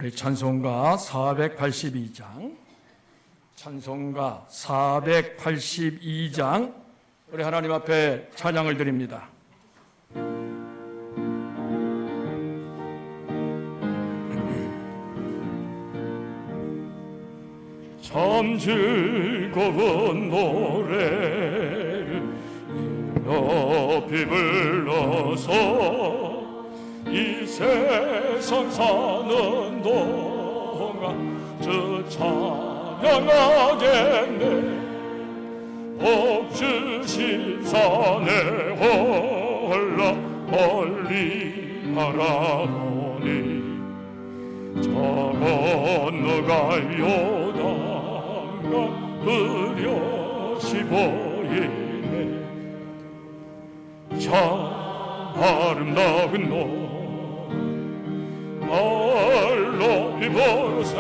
우리 찬송가 482장, 찬송가 482장, 우리 하나님 앞에 찬양을 드립니다. 참 즐거운 노래를 높이 불러서 이 세상 사는 동안 저 찬양하겠네. 복 주신 산에 홀라 멀리 바라보니 저 건너갈 요단강 그려시 보이네. 참 아름다운 노 높이 부르세.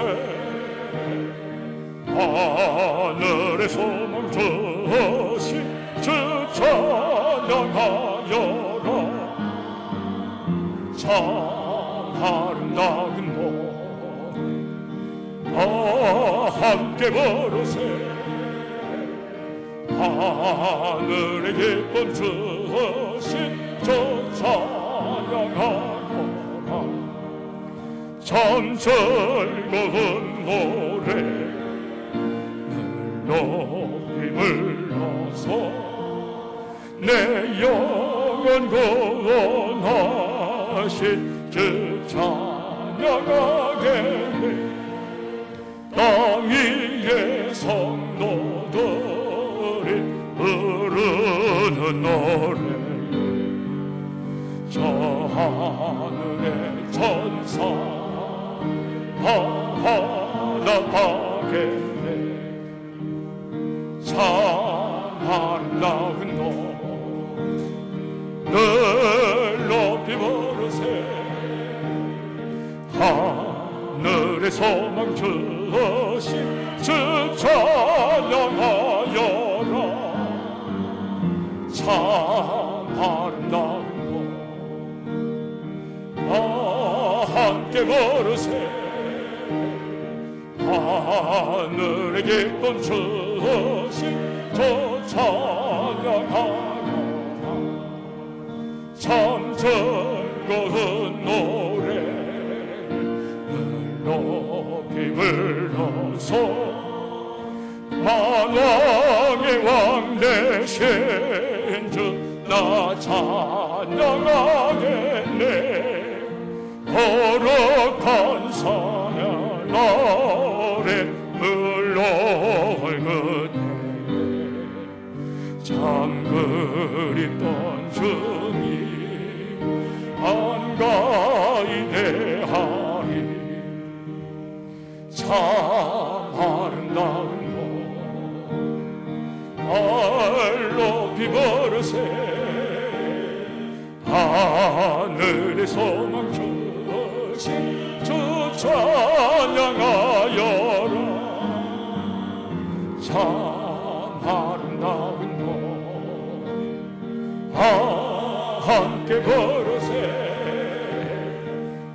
하늘의 소망 주신 주 찬양하여라. 참 아름다운 노 함께 부르세. 하늘의 기쁨 주신 주 찬양하여라. 참 즐거운 노래 높이 불러서 내 영혼 구원하신 주 찬양하겠네. 땅 위의 성도들이 부르는 노래 저 하늘의 천사 화답하겠네. 참 아름다운 노 늘 높이 부르세. 하늘의 소망 주신 주 찬양하여라. 참 아름다운 노 함께 부르세. 하늘의 기쁨 주신 저 찬양하여라. 참 즐거운 노래 높이 불러서 만왕의 왕 되신 주 나 찬양하겠네. 거룩한 산에 아래 흘러올 그때 참 그립던 주님 한가히 대하리. 참 아름다운 날 높이 부르세. 하늘의 소망 주신 주 찬양하여라. 참 아름다운 노 함께 부르세.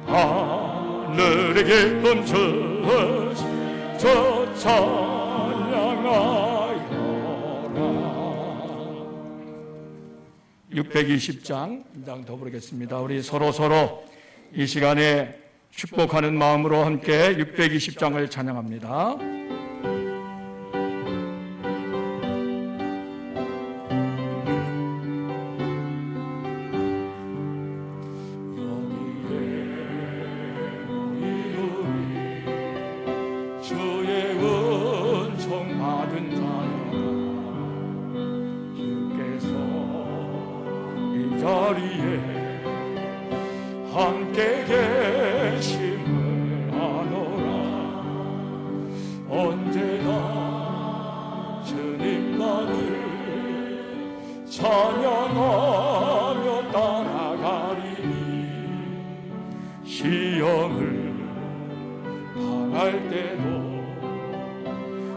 하늘의 기쁨 주신 주 찬양하여라. 620장 더 부르겠습니다. 우리 서로 이 시간에 축복하는 마음으로 함께 620장을 찬양합니다. 함께 계심을 아노라. 언제나 주님만을 찬양하며 따라가리니 시험을 당할 때도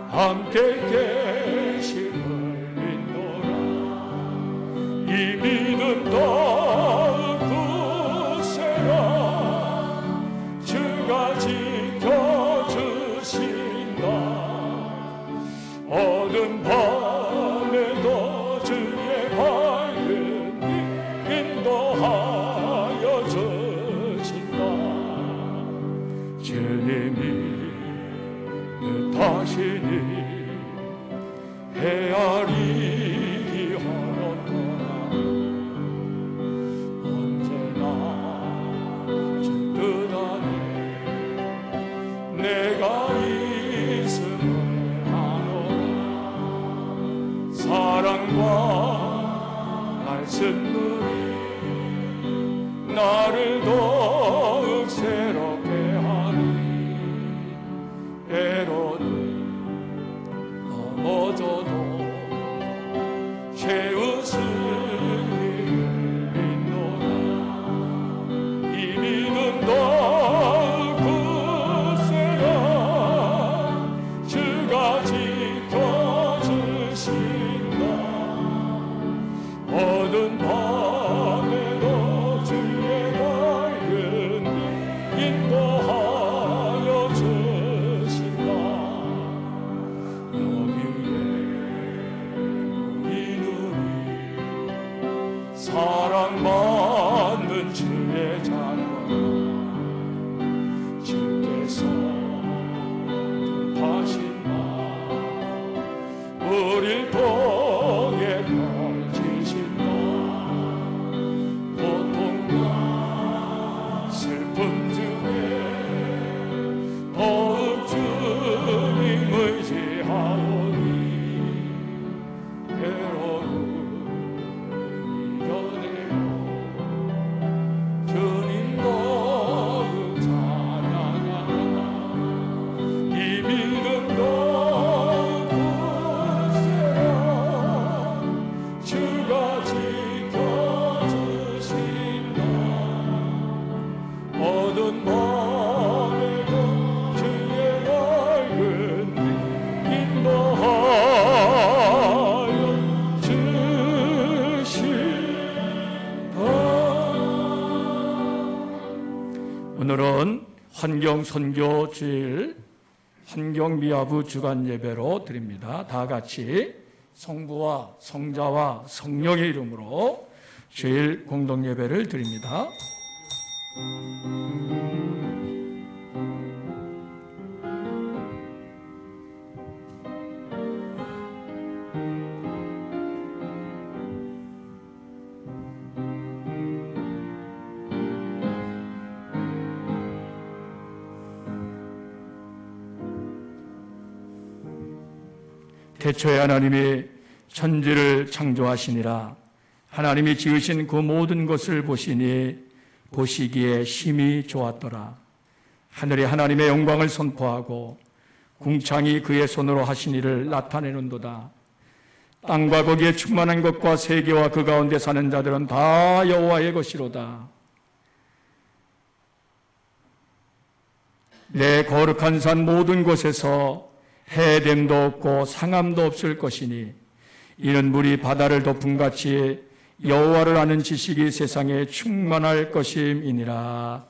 함께 계심을 믿노라. 이 믿음 더욱 굳세라. 주가 지 하시니 헤아리기 어렵더라. 언제나 주 뜻 안에 내가 있음을 아노라. 사랑과 말씀들이 나를 더욱 새롭게 하니 때로는 넘어져도 최우승을 믿노라. 이 믿음 더욱 굳세라. 주가 지켜주신다. 어두운 밤에도 주의 밝은 인도하여 주신다. 여기에 우리 눈이 사랑받는 주의 자녀 주께서 뜻하신 마 우릴 통해 펼치신다. 고통과 슬픔 중에 더욱 주님 의지하오니 때로는 이겨내고 주님 더욱 찬양하라. 이 믿음 더욱 굳세라. 주가 지켜주신다. 어두운 밤에도 주의 밝은 빛 인도하여 주신다. 오늘은 환경선교 주일 환경미화부 주간 예배로 드립니다. 다 같이 성부와 성자와 성령의 이름으로 주일 공동 예배를 드립니다. 태초에 하나님이 천지를 창조하시니라. 하나님이 지으신 그 모든 것을 보시니 보시기에 심히 좋았더라. 하늘이 하나님의 영광을 선포하고 궁창이 그의 손으로 하신 일을 나타내는도다. 땅과 거기에 충만한 것과 세계와 그 가운데 사는 자들은 다 여호와의 것이로다. 내 거룩한 산 모든 곳에서 해됨도 없고 상함도 없을 것이니 이는 물이 바다를 덮음같이 여호와를 아는 지식이 세상에 충만할 것임이니라.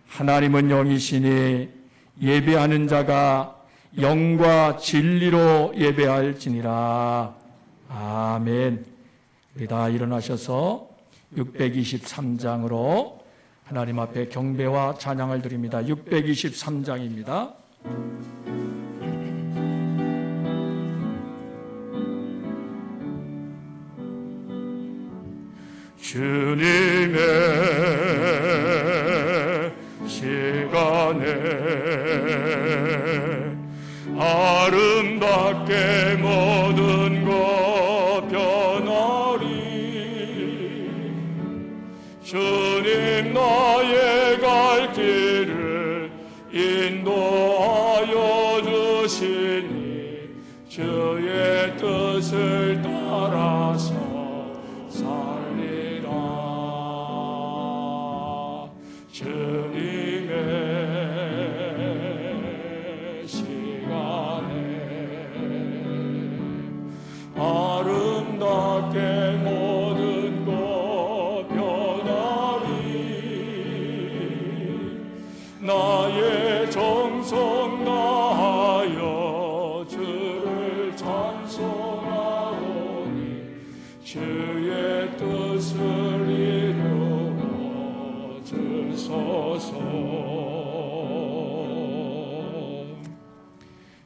하나님은 영이시니 예배하는 자가 영과 진리로 예배할지니라. 아멘. 우리 다 일어나셔서 623장으로 하나님 앞에 경배와 찬양을 드립니다. 623장입니다. 주님의 시간에 아름답게 모든 것 변하리. 주님 나의 갈 길을 인도하여 주시니 주의 뜻을 따라서 살리라. 주님의 시간에 아름답게 모든 것 변하리. 나의 정성 다하여 주를 찬송하오니 주의 뜻을 이루어 주소서.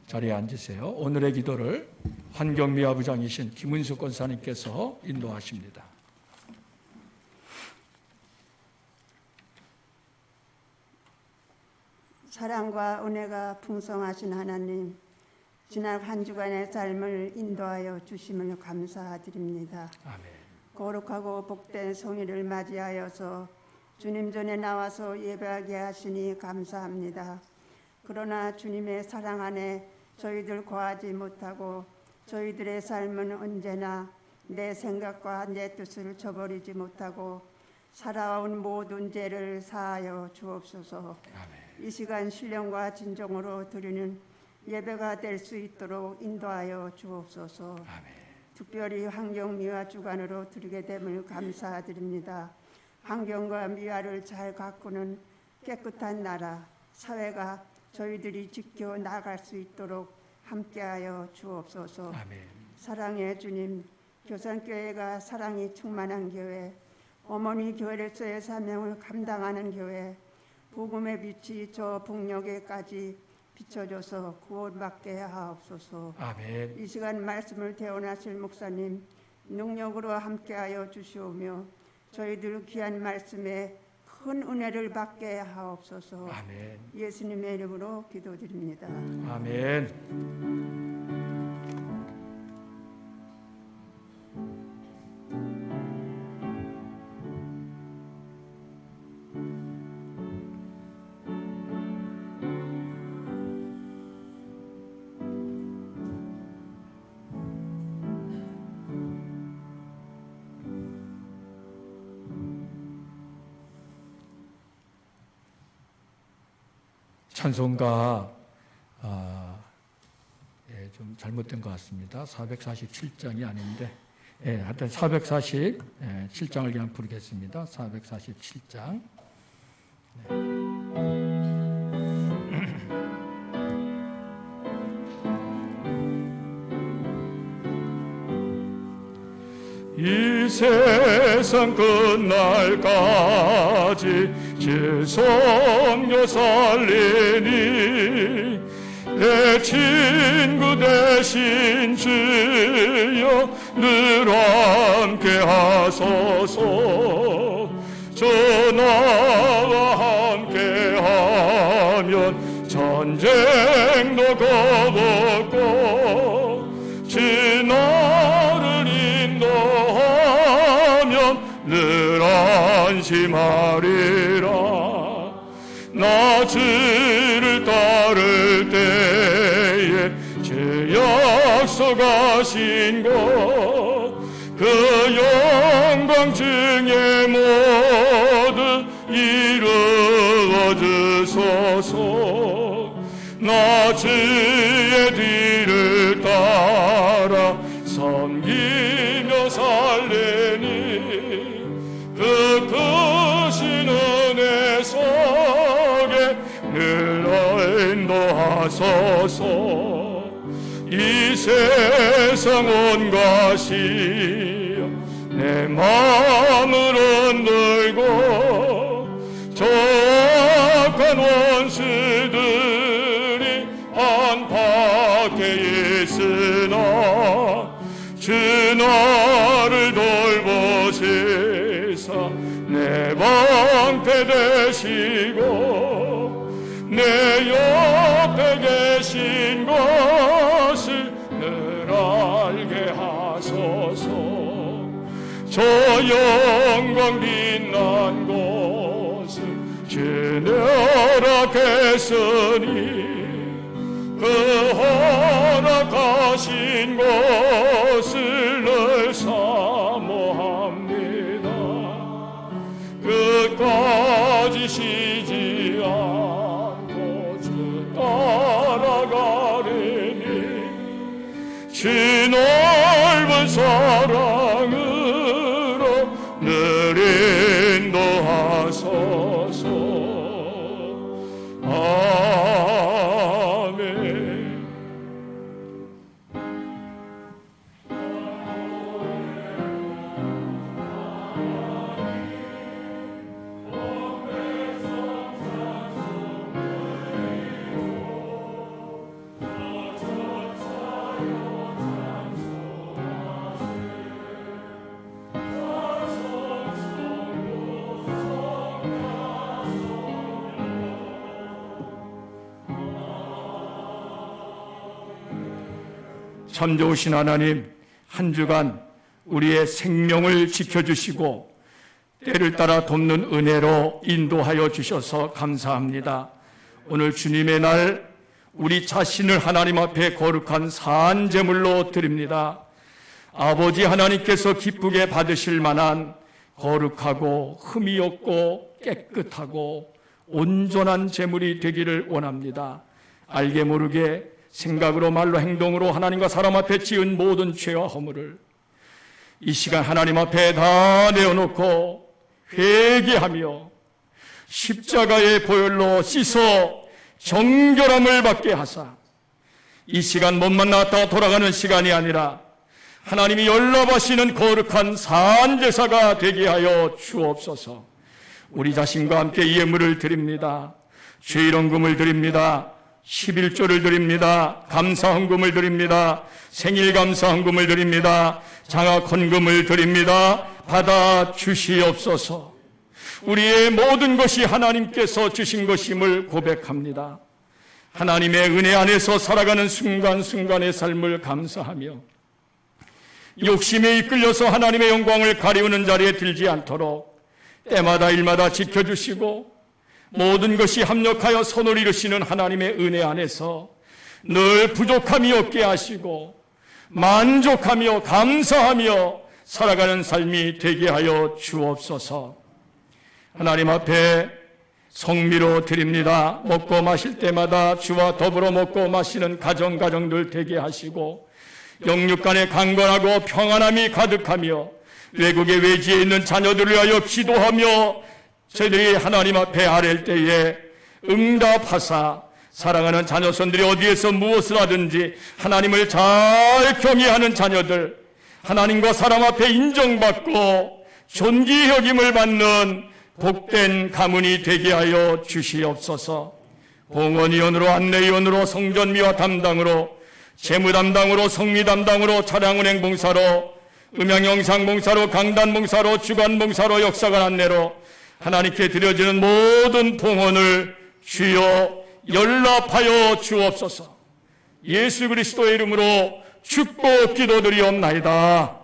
자리에 앉으세요. 오늘의 기도를 환경미화부장이신 김은숙 권사님께서 인도하십니다. 사랑과 은혜가 풍성하신 하나님, 지난 한 주간의 삶을 인도하여 주심을 감사드립니다. 아멘. 거룩하고 복된 성일을 맞이하여서 주님 전에 나와서 예배하게 하시니 감사합니다. 그러나 주님의 사랑 안에 저희들 거하지 못하고 저희들의 삶은 언제나 내 생각과 내 뜻을 저버리지 못하고 살아온 모든 죄를 사하여 주옵소서. 아멘. 이 시간 신령과 진정으로 드리는 예배가 될 수 있도록 인도하여 주옵소서. 아멘. 특별히 환경미화 주간으로 드리게 됨을 감사드립니다. 환경과 미화를 잘 가꾸는 깨끗한 나라, 사회가 저희들이 지켜 나갈 수 있도록 함께하여 주옵소서. 아멘. 사랑의 주님, 교산교회가 사랑이 충만한 교회, 어머니 교회로서의 사명을 감당하는 교회, 복음의 빛이 저 북녘에까지 비춰줘서 구원받게 하옵소서. 아멘. 이 시간 말씀을 대언하실 목사님 능력으로 함께하여 주시오며 저희들 귀한 말씀에 큰 은혜를 받게 하옵소서. 아멘. 예수님의 이름으로 기도드립니다. 아멘. 찬송가 좀 잘못된 것 같습니다. 447장이 아닌데 하여튼 447장을 그냥 부르겠습니다. 447장. 이 세상 끝날까지 주 섬겨 살리니 내 친구 되신 주여 늘 함께 하소서. 전하와 함께 하면 전쟁도 겁없고 주 나를 인도하면 늘 안심하리라. 나 주를 따를 때에 주 약속하신 것 그 영광 중에 모두 이루어 주소서. 나 주의 뒤를 따라 섬기며 살리니 그 크신 은혜 속에 늘 인도하소서. 이 세상 온 것이여 내 마음을 흔들고 저 악한 원수들이 안팎에 있으나 주 나를 돌보시사 내 방패 되시고 내 옆에 계신 것을 늘 알게 하소서. 저 영광 빛난 곳을 주 허락했으니 그 허락하신 것을 늘 사모합니다. 끝까지 쉬지 않고 주 따라가리니 주 넓은 사랑으로 늘 인도하소서. 아멘. 참 좋으신 하나님, 한 주간 우리의 생명을 지켜주시고 때를 따라 돕는 은혜로 인도하여 주셔서 감사합니다. 오늘 주님의 날 우리 자신을 하나님 앞에 거룩한 산제물로 드립니다. 아버지 하나님께서 기쁘게 받으실 만한 거룩하고 흠이 없고 깨끗하고 온전한 제물이 되기를 원합니다. 알게 모르게 생각으로 말로 행동으로 하나님과 사람 앞에 지은 모든 죄와 허물을 이 시간 하나님 앞에 다 내어놓고 회개하며 십자가의 보혈로 씻어 정결함을 받게 하사 이 시간 몸만 나왔다가 돌아가는 시간이 아니라 하나님이 연락하시는 거룩한 산제사가 되게 하여 주옵소서. 우리 자신과 함께 예물을 드립니다. 죄일원금을 드립니다. 11조를 드립니다. 감사헌금을 드립니다. 생일감사헌금을 드립니다. 장학헌금을 드립니다. 받아 주시옵소서. 우리의 모든 것이 하나님께서 주신 것임을 고백합니다. 하나님의 은혜 안에서 살아가는 순간순간의 삶을 감사하며 욕심에 이끌려서 하나님의 영광을 가리우는 자리에 들지 않도록 때마다 일마다 지켜주시고 모든 것이 합력하여 선을 이루시는 하나님의 은혜 안에서 늘 부족함이 없게 하시고 만족하며 감사하며 살아가는 삶이 되게 하여 주옵소서. 하나님 앞에 성미로 드립니다. 먹고 마실 때마다 주와 더불어 먹고 마시는 가정들 되게 하시고 영육 간에 강건하고 평안함이 가득하며 외국의 외지에 있는 자녀들을 위하여 기도하며 저희들이 하나님 앞에 아랠 때에 응답하사 사랑하는 자녀손들이 어디에서 무엇을 하든지 하나님을 잘 경외하는 자녀들, 하나님과 사람 앞에 인정받고 존귀 여김을 받는 복된 가문이 되게 하여 주시옵소서. 봉헌위원으로 안내위원으로 성전미화 담당으로 재무 담당으로 성미 담당으로 차량운행 봉사로 음향영상 봉사로 강단 봉사로 주간 봉사로 역사관 안내로 하나님께 드려지는 모든 봉헌을 주여 연락하여 주옵소서. 예수 그리스도의 이름으로 축복 기도드리옵나이다.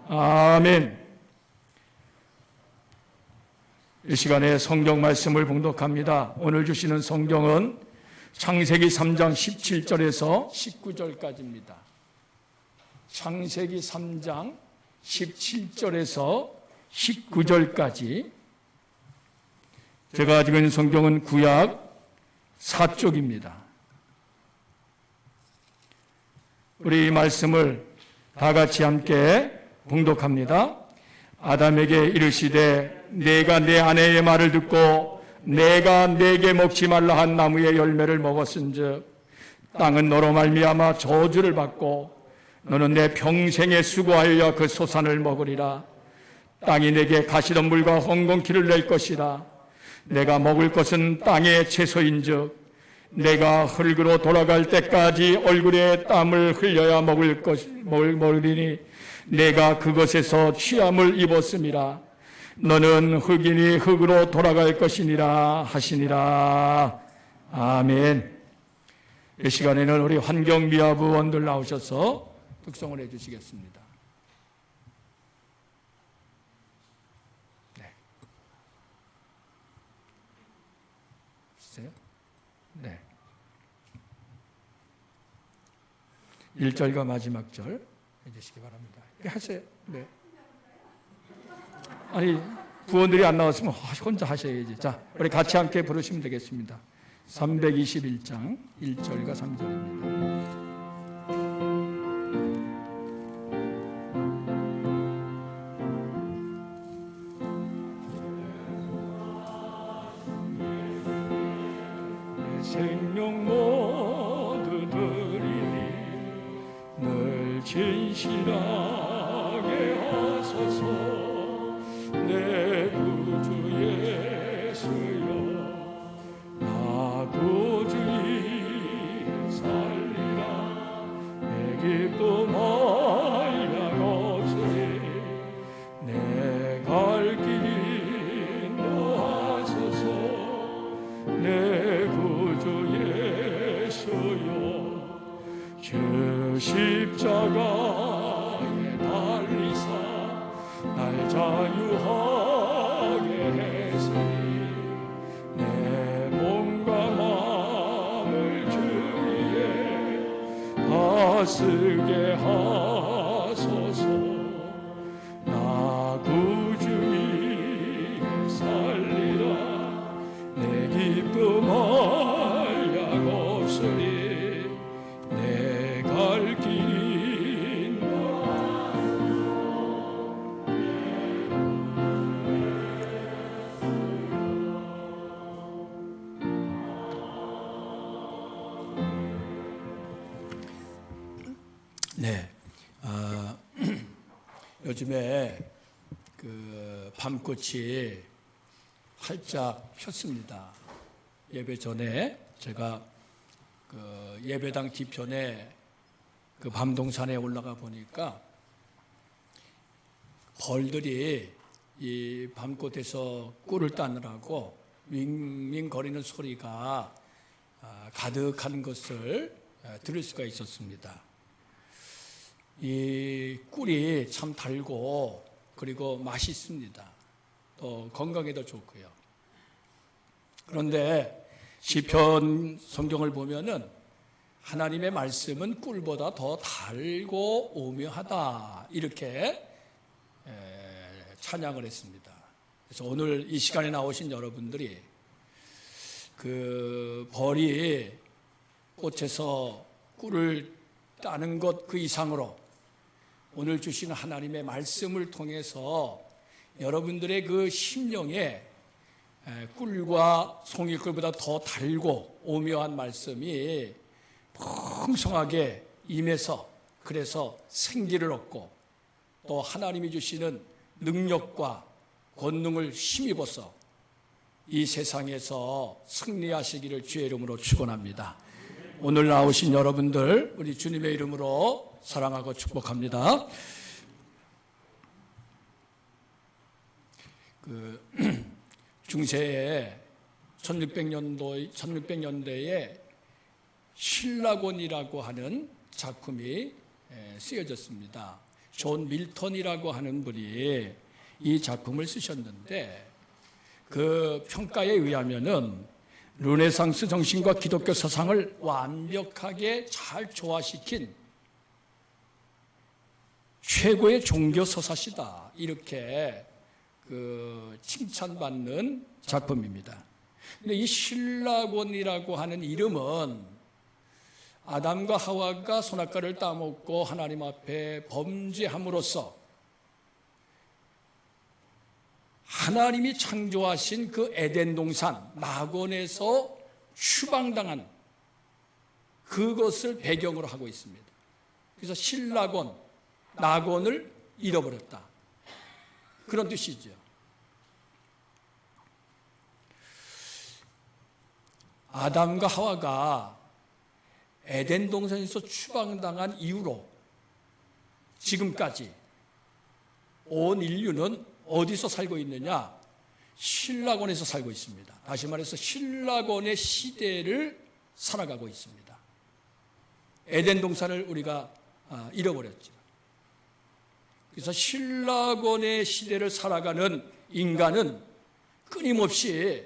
아멘. 이 시간에 성경 말씀을 봉독합니다. 오늘 주시는 성경은 창세기 3장 17절에서 19절까지입니다. 창세기 3장 17절에서 19절까지. 제가 가지고 있는 성경은 구약 4쪽입니다. 우리 이 말씀을 다 같이 함께 봉독합니다. 아담에게 이르시되 내가 내 아내의 말을 듣고 내가 내게 먹지 말라 한 나무의 열매를 먹었은즉 땅은 너로 말미암아 저주를 받고 너는 내 평생에 수고하여 그 소산을 먹으리라. 땅이 내게 가시덤불과 헝겅퀴를 낼 것이라. 내가 먹을 것은 땅의 채소인즉 내가 흙으로 돌아갈 때까지 얼굴에 땀을 흘려야 먹으리니 내가 그것에서 취함을 입었음이라. 너는 흙이니 흙으로 돌아갈 것이니라 하시니라. 아멘. 이 시간에는 우리 환경미화부원들 나오셔서 특송을 해주시겠습니다. 네. 주세요. 네. 1절과 마지막 절 해주시기 바랍니다. 하세요. 네. 아니 부원들이 안 나왔으면 혼자 하셔야지. 자, 우리 같이 함께 부르시면 되겠습니다. 321장 1절과 3절입니다. 생명 모두 드리니 늘 진실하게 하소서. 내 구주 예수여 나 구주 살리라. 내 기쁨 한량 없으니 내 갈 길이 인도하소서. 내 구주 예수여 주 그 십자가에 달리사 날 자유하게 했으니 내 몸과 마음을 주위에 다스게 하소서. 나 구주님 살리라 내 기쁨 한량 없으리 내 갈 길인 네, 요즘에 그 밤꽃이 활짝 폈습니다. 예배 전에 제가 그 예배당 뒤편에 그 밤동산에 올라가 보니까 벌들이 이 밤꽃에서 꿀을 따느라고 윙윙 거리는 소리가 가득한 것을 들을 수가 있었습니다. 이 꿀이 참 달고 그리고 맛있습니다. 또 건강에도 좋고요. 그런데 시편 성경을 보면은 하나님의 말씀은 꿀보다 더 달고 오묘하다 이렇게 찬양을 했습니다. 그래서 오늘 이 시간에 나오신 여러분들이 그 벌이 꽃에서 꿀을 따는 것 그 이상으로 오늘 주신 하나님의 말씀을 통해서 여러분들의 그 심령에 꿀과 송이꿀보다 더 달고 오묘한 말씀이 풍성하게 임해서 그래서 생기를 얻고 또 하나님이 주시는 능력과 권능을 힘입어서 이 세상에서 승리하시기를 주의 이름으로 축원합니다. 오늘 나오신 여러분들 우리 주님의 이름으로 사랑하고 축복합니다. 그 중세에 1600년대에 신라곤이라고 하는 작품이 쓰여졌습니다. 존 밀턴이라고 하는 분이 이 작품을 쓰셨는데 그 평가에 의하면은 르네상스 정신과 기독교 사상을 완벽하게 잘 조화시킨 최고의 종교 서사시다 이렇게 그 칭찬받는 작품입니다. 근데 이 신라곤이라고 하는 이름은 아담과 하와가 선악과를 따먹고 하나님 앞에 범죄함으로써 하나님이 창조하신 그 에덴 동산 낙원에서 추방당한 그것을 배경으로 하고 있습니다. 그래서 신라곤, 낙원을 잃어버렸다. 그런 뜻이죠. 아담과 하와가 에덴 동산에서 추방당한 이후로 지금까지 온 인류는 어디서 살고 있느냐? 신라곤에서 살고 있습니다. 다시 말해서 신라곤의 시대를 살아가고 있습니다. 에덴 동산을 우리가 잃어버렸죠. 그래서 신라곤의 시대를 살아가는 인간은 끊임없이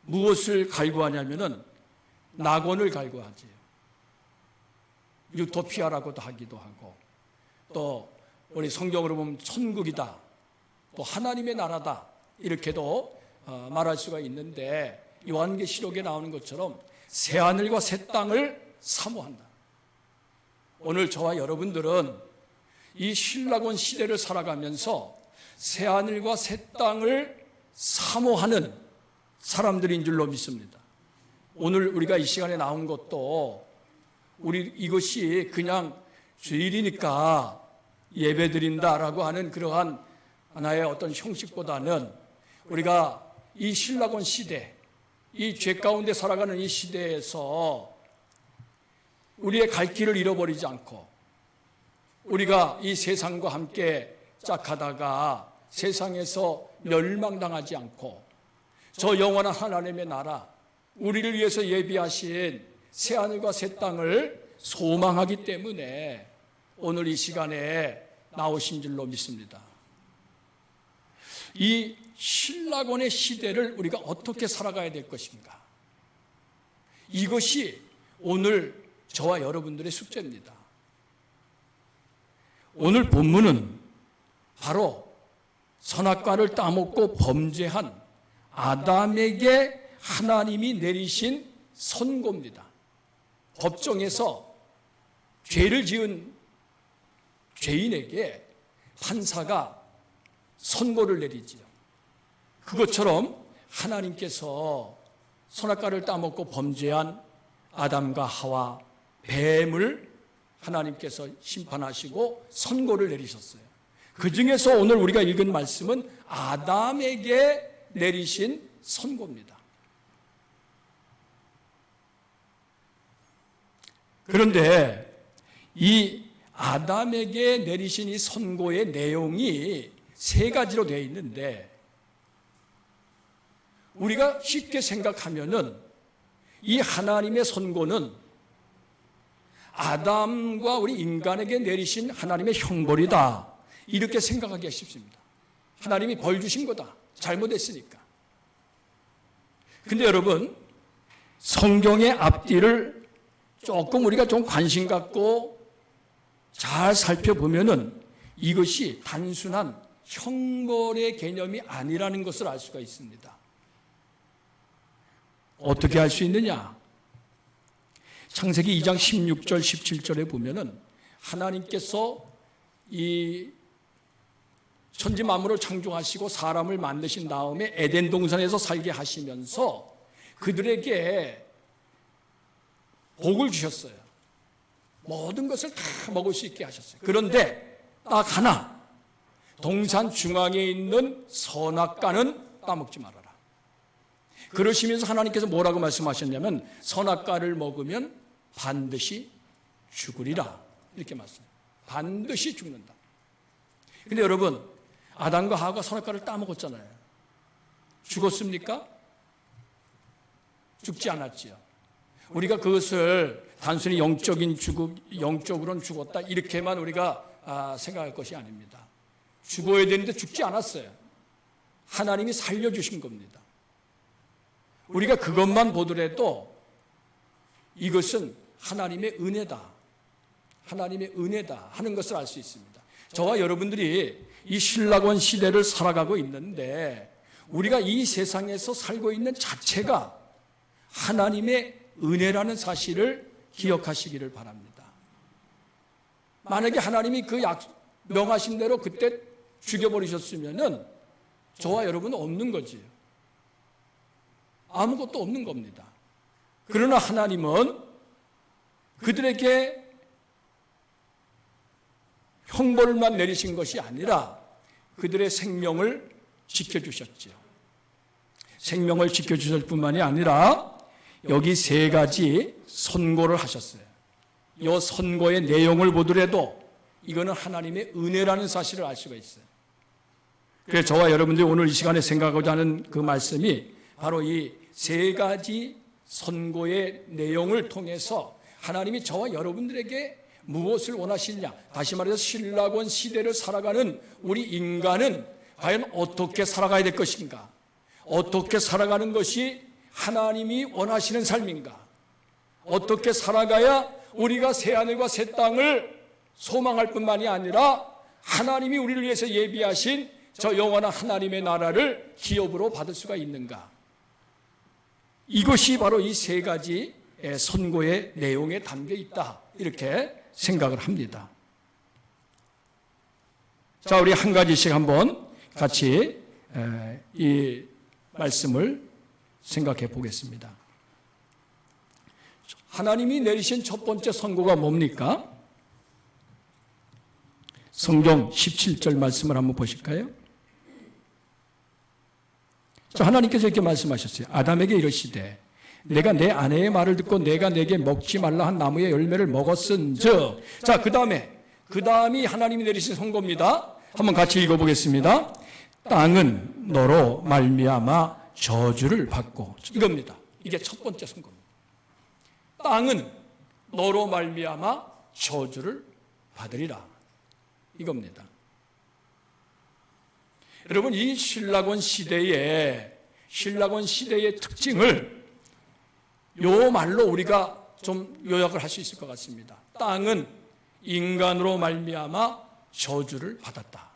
무엇을 갈구하냐면은 낙원을 갈구하지요. 유토피아라고도 하기도 하고 또 우리 성경으로 보면 천국이다. 또 하나님의 나라다. 이렇게도 말할 수가 있는데 요한계시록에 나오는 것처럼 새하늘과 새 땅을 사모한다. 오늘 저와 여러분들은 이 신라곤 시대를 살아가면서 새하늘과 새 땅을 사모하는 사람들인 줄로 믿습니다. 오늘 우리가 이 시간에 나온 것도 우리 이것이 그냥 주일이니까 예배드린다라고 하는 그러한 하나의 어떤 형식보다는 우리가 이 신라곤 시대, 이 죄 가운데 살아가는 이 시대에서 우리의 갈 길을 잃어버리지 않고 우리가 이 세상과 함께 짝하다가 세상에서 멸망당하지 않고 저 영원한 하나님의 나라, 우리를 위해서 예비하신 새하늘과 새 땅을 소망하기 때문에 오늘 이 시간에 나오신 줄로 믿습니다. 이 신라곤의 시대를 우리가 어떻게 살아가야 될 것인가? 이것이 오늘 저와 여러분들의 숙제입니다. 오늘 본문은 바로 선악과를 따먹고 범죄한 아담에게 하나님이 내리신 선고입니다. 법정에서 죄를 지은 죄인에게 판사가 선고를 내리지요. 그것처럼 하나님께서 선악과를 따먹고 범죄한 아담과 하와, 뱀을 하나님께서 심판하시고 선고를 내리셨어요. 그 중에서 오늘 우리가 읽은 말씀은 아담에게 내리신 선고입니다. 그런데 이 아담에게 내리신 이 선고의 내용이 세 가지로 되어 있는데, 우리가 쉽게 생각하면은 이 하나님의 선고는 아담과 우리 인간에게 내리신 하나님의 형벌이다, 이렇게 생각하기가 쉽습니다. 하나님이 벌 주신 거다, 잘못했으니까. 근데 여러분, 성경의 앞뒤를 조금 우리가 좀 관심 갖고 잘 살펴보면은 이것이 단순한 형벌의 개념이 아니라는 것을 알 수가 있습니다. 어떻게 알 수 있느냐? 창세기 2장 16절 17절에 보면은 하나님께서 이 천지 만물을 창조하시고 사람을 만드신 다음에 에덴 동산에서 살게 하시면서 그들에게 복을 주셨어요. 모든 것을 다 먹을 수 있게 하셨어요. 그런데 딱 하나, 동산 중앙에 있는 선악과는 따먹지 말아라. 그러시면서 하나님께서 뭐라고 말씀하셨냐면 선악과를 먹으면 반드시 죽으리라, 이렇게 말씀해요. 반드시 죽는다. 근데 여러분, 아담과 하와가 선악과를 따먹었잖아요. 죽었습니까? 죽지 않았지요. 우리가 그것을 단순히 영적으로는 죽었다, 이렇게만 우리가 생각할 것이 아닙니다. 죽어야 되는데 죽지 않았어요. 하나님이 살려주신 겁니다. 우리가 그것만 보더라도 이것은 하나님의 은혜다, 하나님의 은혜다 하는 것을 알 수 있습니다. 저와 여러분들이 이 신라곤 시대를 살아가고 있는데 우리가 이 세상에서 살고 있는 자체가 하나님의 은혜라는 사실을 기억하시기를 바랍니다. 만약에 하나님이 그 명하신 대로 그때 죽여버리셨으면은 저와 여러분은 없는 거지요. 아무것도 없는 겁니다. 그러나 하나님은 그들에게 형벌만 내리신 것이 아니라 그들의 생명을 지켜주셨지요. 생명을 지켜주실 뿐만이 아니라 여기 세 가지 선고를 하셨어요. 이 선고의 내용을 보더라도 이거는 하나님의 은혜라는 사실을 알 수가 있어요. 그래서 저와 여러분들이 오늘 이 시간에 생각하고자 하는 그 말씀이 바로 이 세 가지 선고의 내용을 통해서 하나님이 저와 여러분들에게 무엇을 원하시느냐, 다시 말해서 신라곤 시대를 살아가는 우리 인간은 과연 어떻게 살아가야 될 것인가, 어떻게 살아가는 것이 하나님이 원하시는 삶인가, 어떻게 살아가야 우리가 새하늘과 새 땅을 소망할 뿐만이 아니라 하나님이 우리를 위해서 예비하신 저 영원한 하나님의 나라를 기업으로 받을 수가 있는가. 이것이 바로 이 세 가지 선고의 내용에 담겨 있다, 이렇게 생각을 합니다. 자, 우리 한 가지씩 한번 같이 이 말씀을 생각해 보겠습니다. 하나님이 내리신 첫 번째 선고가 뭡니까? 성경 17절 말씀을 한번 보실까요? 자, 하나님께서 이렇게 말씀하셨어요. 아담에게 이르시되 내가 내 아내의 말을 듣고 내가 내게 먹지 말라 한 나무의 열매를 먹었은즉. 자, 그 다음이 하나님이 내리신 선고입니다. 한번 같이 읽어보겠습니다. 땅은 너로 말미암아 저주를 받고. 이겁니다. 이게 첫 번째 선고입니다. 땅은 너로 말미암아 저주를 받으리라. 이겁니다. 여러분, 이 신라권 시대의 특징을 요 말로 우리가 좀 요약을 할 수 있을 것 같습니다. 땅은 인간으로 말미암아 저주를 받았다.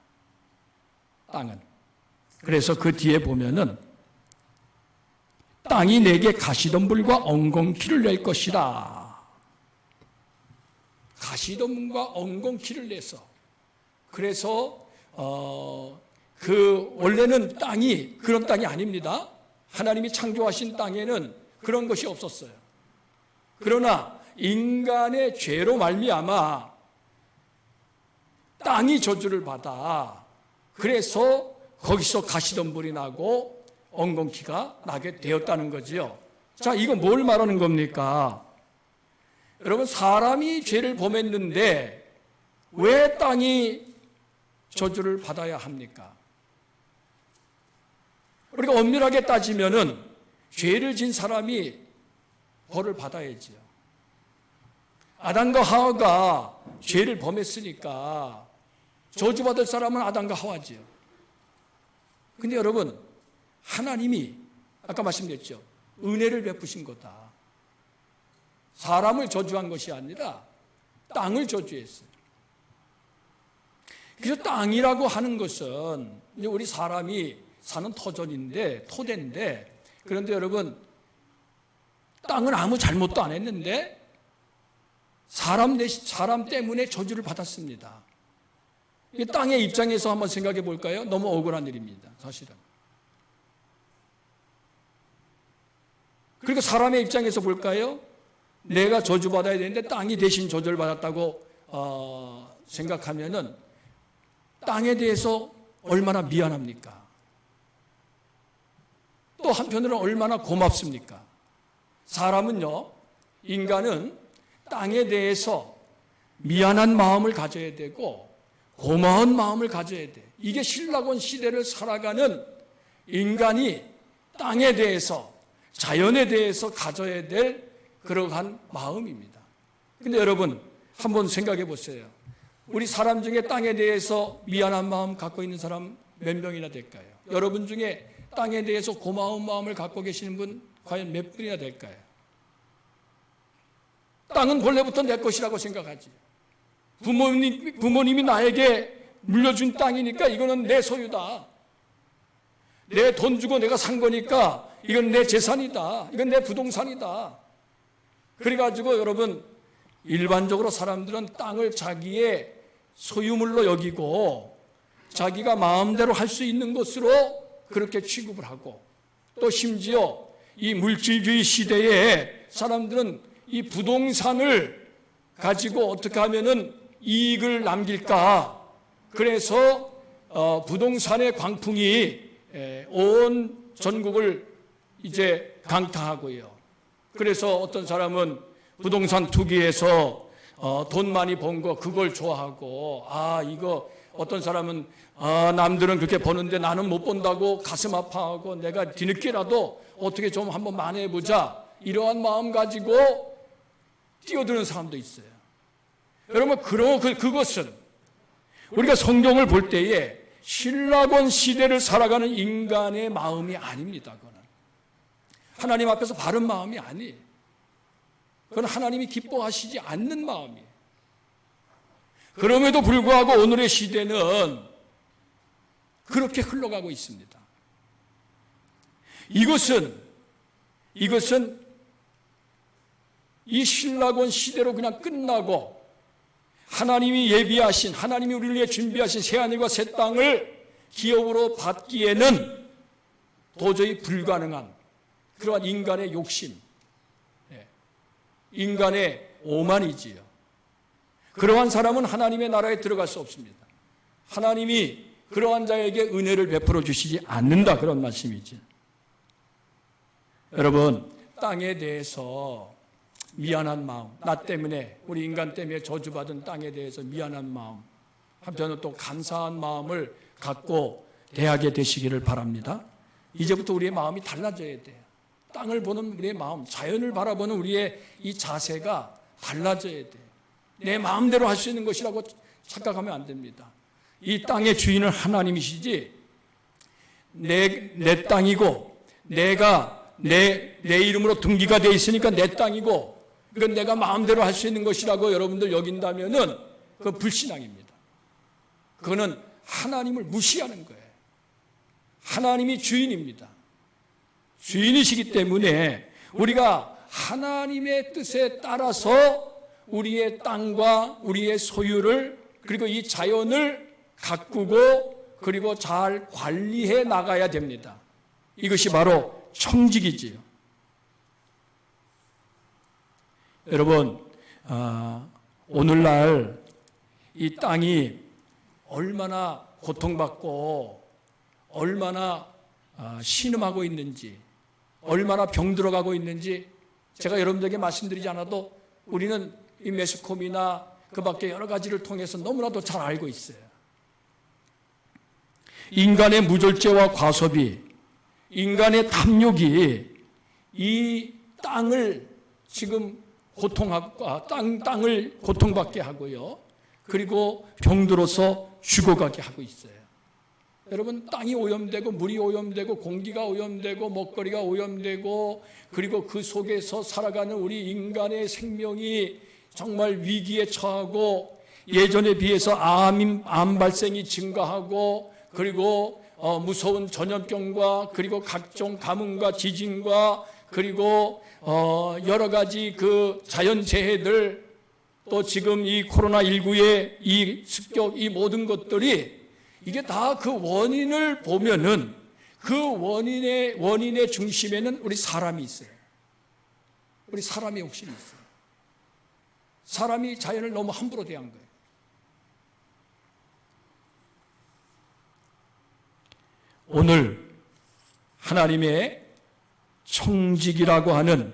땅은. 그래서 그 뒤에 보면은 땅이 내게 가시덤불과 엉겅퀴를 낼 것이라. 가시덤불과 엉겅퀴를 내서. 그래서 원래는 땅이 그런 땅이 아닙니다. 하나님이 창조하신 땅에는 그런 것이 없었어요. 그러나 인간의 죄로 말미암아 땅이 저주를 받아. 그래서 거기서 가시덤불이 나고 엉겅퀴가 나게 되었다는 거지요. 자, 이거 뭘 말하는 겁니까? 여러분, 사람이 죄를 범했는데 왜 땅이 저주를 받아야 합니까? 우리가 엄밀하게 따지면은 죄를 진 사람이 벌을 받아야지요. 아담과 하와가 죄를 범했으니까 저주받을 사람은 아담과 하와지요. 근데 여러분, 하나님이 아까 말씀드렸죠. 은혜를 베푸신 거다. 사람을 저주한 것이 아니라 땅을 저주했어요. 그래서 땅이라고 하는 것은 우리 사람이 사는 토대인데, 그런데 여러분, 땅은 아무 잘못도 안 했는데 사람 때문에 저주를 받았습니다. 이 땅의 입장에서 한번 생각해 볼까요? 너무 억울한 일입니다, 사실은. 그리고 사람의 입장에서 볼까요? 내가 저주받아야 되는데 땅이 대신 저주를 받았다고 생각하면은 땅에 대해서 얼마나 미안합니까? 또 한편으로는 얼마나 고맙습니까? 사람은요, 인간은 땅에 대해서 미안한 마음을 가져야 되고 고마운 마음을 가져야 돼. 이게 신라권 시대를 살아가는 인간이 땅에 대해서, 자연에 대해서 가져야 될 그러한 마음입니다. 근데 여러분, 한번 생각해 보세요. 우리 사람 중에 땅에 대해서 미안한 마음 갖고 있는 사람 몇 명이나 될까요? 여러분 중에 땅에 대해서 고마운 마음을 갖고 계시는 분 과연 몇 분이나 될까요? 땅은 본래부터 내 것이라고 생각하지. 부모님이 나에게 물려준 땅이니까 이거는 내 소유다. 내 돈 주고 내가 산 거니까 이건 내 재산이다. 이건 내 부동산이다. 그래가지고 여러분, 일반적으로 사람들은 땅을 자기의 소유물로 여기고 자기가 마음대로 할 수 있는 것으로 그렇게 취급을 하고, 또 심지어 이 물질주의 시대에 사람들은 이 부동산을 가지고 어떻게 하면은 이익을 남길까, 그래서 부동산의 광풍이 온 전국을 이제 강타하고요. 그래서 어떤 사람은 부동산 투기해서 돈 많이 번 거 그걸 좋아하고, 이거 어떤 사람은 남들은 그렇게 버는데 나는 못 번다고 가슴 아파하고 내가 뒤늦게라도 어떻게 좀 한번 만회해보자, 이러한 마음 가지고 뛰어드는 사람도 있어요. 여러분, 그것은 우리가 성경을 볼 때에 신라권 시대를 살아가는 인간의 마음이 아닙니다. 그거는 하나님 앞에서 바른 마음이 아니에요. 그건 하나님이 기뻐하시지 않는 마음이에요. 그럼에도 불구하고 오늘의 시대는 그렇게 흘러가고 있습니다. 이것은 이 신라권 시대로 그냥 끝나고 하나님이 예비하신, 하나님이 우리를 위해 준비하신 새하늘과 새 땅을 기업으로 받기에는 도저히 불가능한 그러한 인간의 욕심, 인간의 오만이지요. 그러한 사람은 하나님의 나라에 들어갈 수 없습니다. 하나님이 그러한 자에게 은혜를 베풀어 주시지 않는다, 그런 말씀이지. 여러분, 땅에 대해서 미안한 마음, 나 때문에, 우리 인간 때문에 저주받은 땅에 대해서 미안한 마음, 한편으로 또 감사한 마음을 갖고 대하게 되시기를 바랍니다. 이제부터 우리의 마음이 달라져야 돼요. 땅을 보는 우리의 마음, 자연을 바라보는 우리의 이 자세가 달라져야 돼. 내 마음대로 할 수 있는 것이라고 착각하면 안 됩니다. 이 땅의 주인은 하나님이시지, 내 땅이고, 내가 내 이름으로 등기가 되어 있으니까 내 땅이고, 그건 내가 마음대로 할 수 있는 것이라고 여러분들 여긴다면은 그건 불신앙입니다. 그거는 하나님을 무시하는 거예요. 하나님이 주인입니다. 주인이시기 때문에 우리가 하나님의 뜻에 따라서 우리의 땅과 우리의 소유를, 그리고 이 자연을 가꾸고 그리고 잘 관리해 나가야 됩니다. 이것이 바로 청직이지요. 여러분, 오늘날 이 땅이 얼마나 고통받고 얼마나 신음하고 있는지, 얼마나 병들어가고 있는지 제가 여러분들에게 말씀드리지 않아도 우리는 이 매스컴이나 그 밖에 여러 가지를 통해서 너무나도 잘 알고 있어요. 인간의 무절제와 과소비, 인간의 탐욕이 이 땅을 지금 땅을 고통받게 하고요. 그리고 병들어서 죽어가게 하고 있어요. 여러분, 땅이 오염되고 물이 오염되고 공기가 오염되고 먹거리가 오염되고, 그리고 그 속에서 살아가는 우리 인간의 생명이 정말 위기에 처하고, 예전에 비해서 암 발생이 증가하고, 그리고 무서운 전염병과 그리고 각종 가뭄과 지진과 그리고 여러 가지 그 자연재해들, 또 지금 이 코로나19의 이 습격, 이 모든 것들이, 이게 다 그 원인을 보면은 그 원인의 중심에는 우리 사람이 있어요. 우리 사람이 욕심이 있어요. 사람이 자연을 너무 함부로 대한 거예요. 오늘 하나님의 청직이라고 하는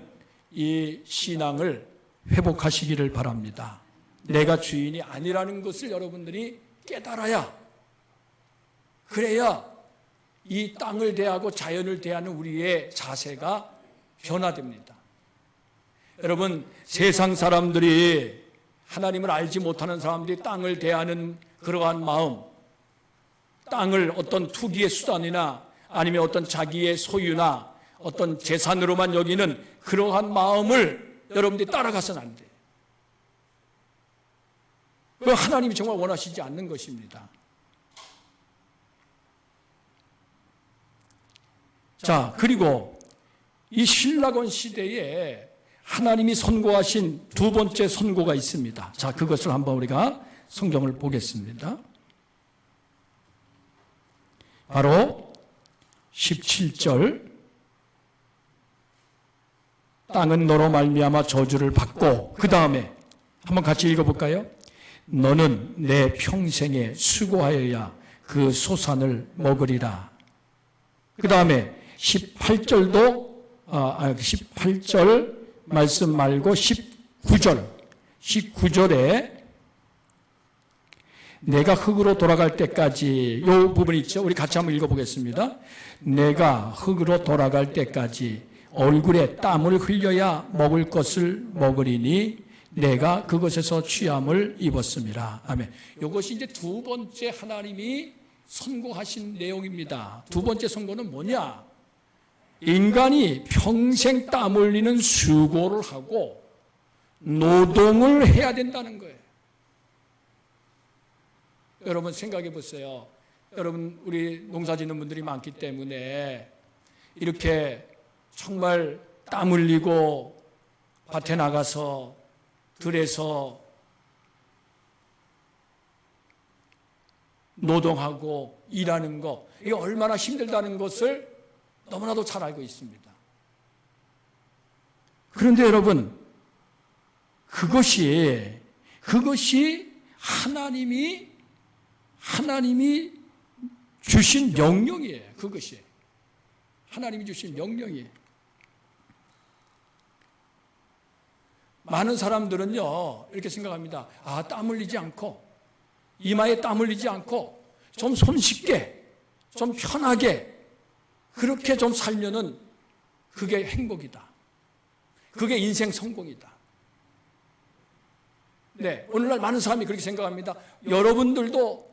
이 신앙을 회복하시기를 바랍니다. 내가 주인이 아니라는 것을 여러분들이 깨달아야, 그래야 이 땅을 대하고 자연을 대하는 우리의 자세가 변화됩니다. 여러분, 세상 사람들이, 하나님을 알지 못하는 사람들이 땅을 대하는 그러한 마음, 땅을 어떤 투기의 수단이나 아니면 어떤 자기의 소유나 어떤 재산으로만 여기는 그러한 마음을 여러분들이 따라가서는 안 돼요. 그 하나님이 정말 원하시지 않는 것입니다. 자, 그리고 이 신라곤 시대에 하나님이 선고하신 두 번째 선고가 있습니다. 자, 그것을 한번 우리가 성경을 보겠습니다. 바로 17절, 땅은 너로 말미암아 저주를 받고, 그 다음에 한번 같이 읽어볼까요? 너는 내 평생에 수고하여야 그 소산을 먹으리라. 그 다음에 18절 말씀 말고 19절에 내가 흙으로 돌아갈 때까지, 이 부분 있죠? 우리 같이 한번 읽어보겠습니다. 내가 흙으로 돌아갈 때까지 얼굴에 땀을 흘려야 먹을 것을 먹으리니 내가 그것에서 취함을 입었습니다. 아멘. 이것이 이제 두 번째 하나님이 선고하신 내용입니다. 두 번째 선고는 뭐냐? 인간이 평생 땀 흘리는 수고를 하고 노동을 해야 된다는 거예요. 여러분 생각해 보세요. 여러분, 우리 농사 짓는 분들이 많기 때문에 이렇게 정말 땀 흘리고 밭에 나가서 들에서 노동하고 일하는 거, 이게 얼마나 힘들다는 것을 너무나도 잘 알고 있습니다. 그런데 여러분, 그것이 하나님이 주신 명령이에요. 그것이 하나님이 주신 명령이에요. 많은 사람들은요 이렇게 생각합니다. 땀 흘리지 않고, 이마에 땀 흘리지 않고 좀 손쉽게, 좀 편하게 그렇게 좀 살면은 그게 행복이다. 그게 인생 성공이다. 네, 오늘날 많은 사람이 그렇게 생각합니다. 여러분들도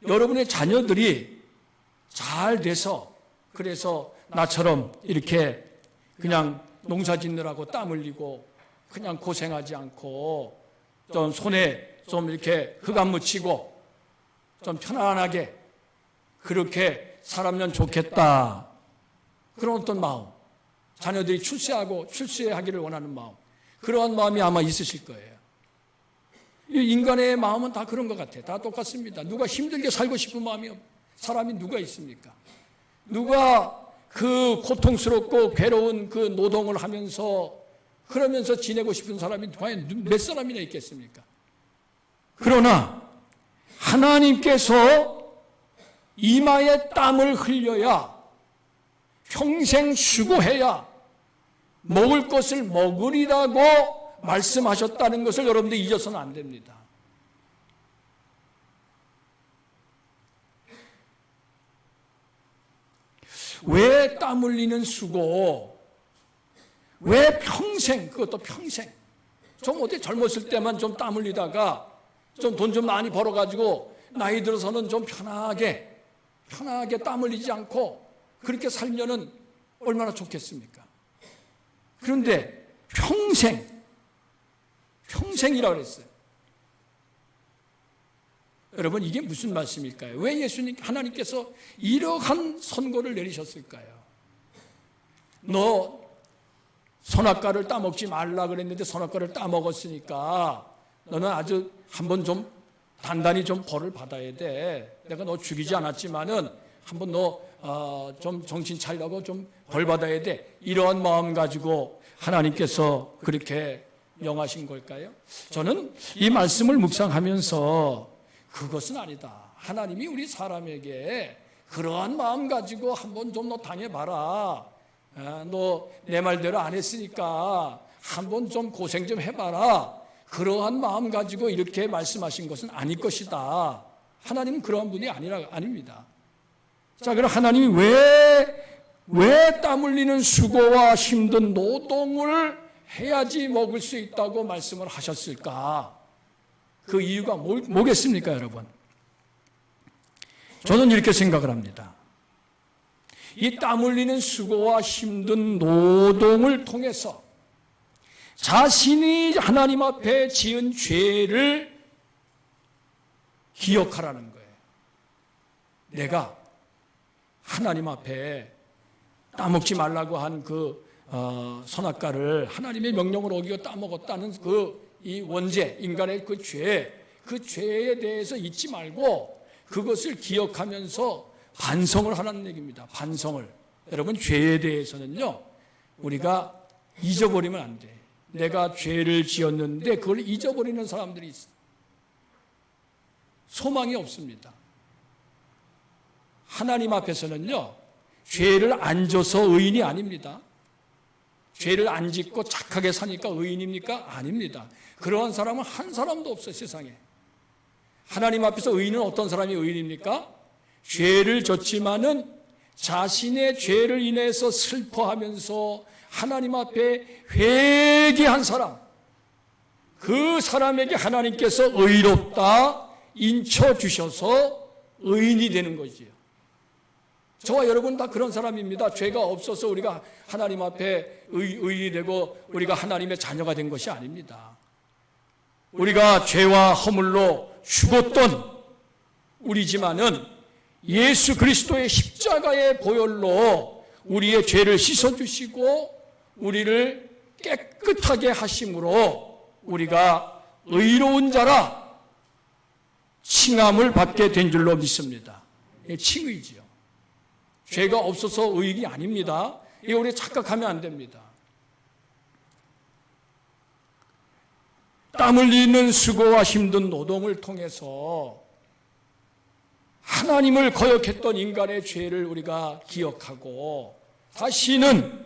여러분의 자녀들이 잘 돼서 그래서 나처럼 이렇게 그냥 농사 짓느라고 땀 흘리고 그냥 고생하지 않고 좀 손에 좀 이렇게 흙 안 묻히고 좀 편안하게 그렇게 살면 좋겠다. 그런 어떤 마음, 자녀들이 출세하기를 원하는 마음, 그러한 마음이 아마 있으실 거예요. 인간의 마음은 다 그런 것 같아요. 다 똑같습니다. 누가 힘들게 살고 싶은 사람이 누가 있습니까? 누가 그 고통스럽고 괴로운 그 노동을 하면서 그러면서 지내고 싶은 사람이 과연 몇 사람이나 있겠습니까? 그러나 하나님께서 이마에 땀을 흘려야 평생 수고해야 먹을 것을 먹으리라고 말씀하셨다는 것을 여러분들 잊어서는 안 됩니다. 왜 땀 흘리는 수고, 왜 평생, 그것도 평생, 좀 어떻게 젊었을 때만 좀 땀 흘리다가 좀 돈 좀 많이 벌어가지고 나이 들어서는 좀 편하게 땀 흘리지 않고 그렇게 살면은 얼마나 좋겠습니까? 그런데 평생이라고 그랬어요. 여러분, 이게 무슨 말씀일까요? 왜 하나님께서 이러한 선고를 내리셨을까요? 너 선악과를 따먹지 말라 그랬는데 선악과를 따먹었으니까 너는 아주 한번 좀 단단히 좀 벌을 받아야 돼. 내가 너 죽이지 않았지만은 한번 너 좀 정신 차리라고 좀 벌 받아야 돼. 이러한 마음 가지고 하나님께서 그렇게 명하신 걸까요? 저는 이 말씀을 묵상하면서 그것은 아니다. 하나님이 우리 사람에게 그러한 마음 가지고 한번 좀 너 당해봐라. 너 내 말대로 안 했으니까 한번 좀 고생 좀 해봐라. 그러한 마음 가지고 이렇게 말씀하신 것은 아닐 것이다. 하나님은 그러한 분이 아닙니다. 자, 그럼 하나님이 왜 땀 흘리는 수고와 힘든 노동을 해야지 먹을 수 있다고 말씀을 하셨을까? 그 이유가 뭐겠습니까, 여러분? 저는 이렇게 생각을 합니다. 이 땀 흘리는 수고와 힘든 노동을 통해서 자신이 하나님 앞에 지은 죄를 기억하라는 거예요. 내가 하나님 앞에 따먹지 말라고 한 그 선악과를 하나님의 명령을 어기고 따먹었다는 이 원죄, 인간의 그 죄에 대해서 잊지 말고 그것을 기억하면서 반성을 하라는 얘기입니다. 반성을. 여러분, 죄에 대해서는요, 우리가 잊어버리면 안 돼. 내가 죄를 지었는데 그걸 잊어버리는 사람들이 있어. 소망이 없습니다. 하나님 앞에서는요, 죄를 안 져서 의인이 아닙니다. 죄를 안 짓고 착하게 사니까 의인입니까? 아닙니다. 그러한 사람은 한 사람도 없어요, 세상에. 하나님 앞에서 의인은 어떤 사람이 의인입니까? 죄를 졌지만은 자신의 죄를 인해서 슬퍼하면서 하나님 앞에 회개한 사람, 그 사람에게 하나님께서 의롭다 인쳐주셔서 의인이 되는 거지요. 저와 여러분 다 그런 사람입니다. 죄가 없어서 우리가 하나님 앞에 의인이 되고 우리가 하나님의 자녀가 된 것이 아닙니다. 우리가 죄와 허물로 죽었던 우리지만은 예수 그리스도의 십자가의 보혈로 우리의 죄를 씻어주시고 우리를 깨끗하게 하심으로 우리가 의로운 자라 칭함을 받게 된 줄로 믿습니다. 칭의지요. 죄가 없어서 의인이 아닙니다. 이거 우리 착각하면 안 됩니다. 땀 흘리는 수고와 힘든 노동을 통해서 하나님을 거역했던 인간의 죄를 우리가 기억하고 다시는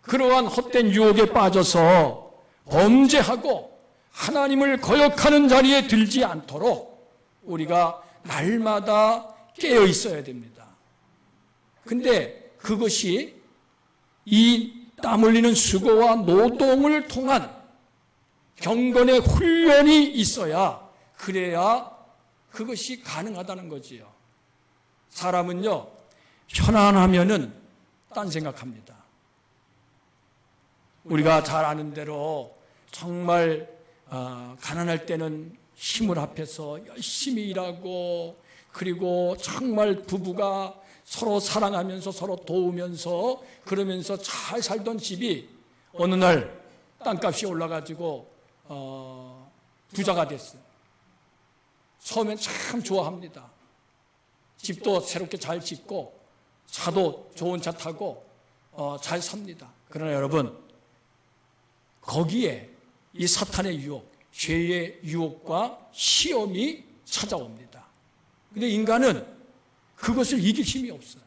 그러한 헛된 유혹에 빠져서 범죄하고 하나님을 거역하는 자리에 들지 않도록 우리가 날마다 깨어 있어야 됩니다. 근데 그것이 이 땀 흘리는 수고와 노동을 통한 경건의 훈련이 있어야, 그래야 그것이 가능하다는 거지요. 사람은요, 편안하면은 딴 생각합니다. 우리가 잘 아는 대로 정말 가난할 때는 힘을 합해서 열심히 일하고, 그리고 정말 부부가 서로 사랑하면서 서로 도우면서 그러면서 잘 살던 집이 어느 날 땅값이 올라가지고 부자가 됐어요. 처음엔 참 좋아합니다. 집도 새롭게 잘 짓고 차도 좋은 차 타고 잘 삽니다. 그러나 여러분, 거기에 이 사탄의 유혹, 죄의 유혹과 시험이 찾아옵니다. 근데 인간은 그것을 이길 힘이 없어요.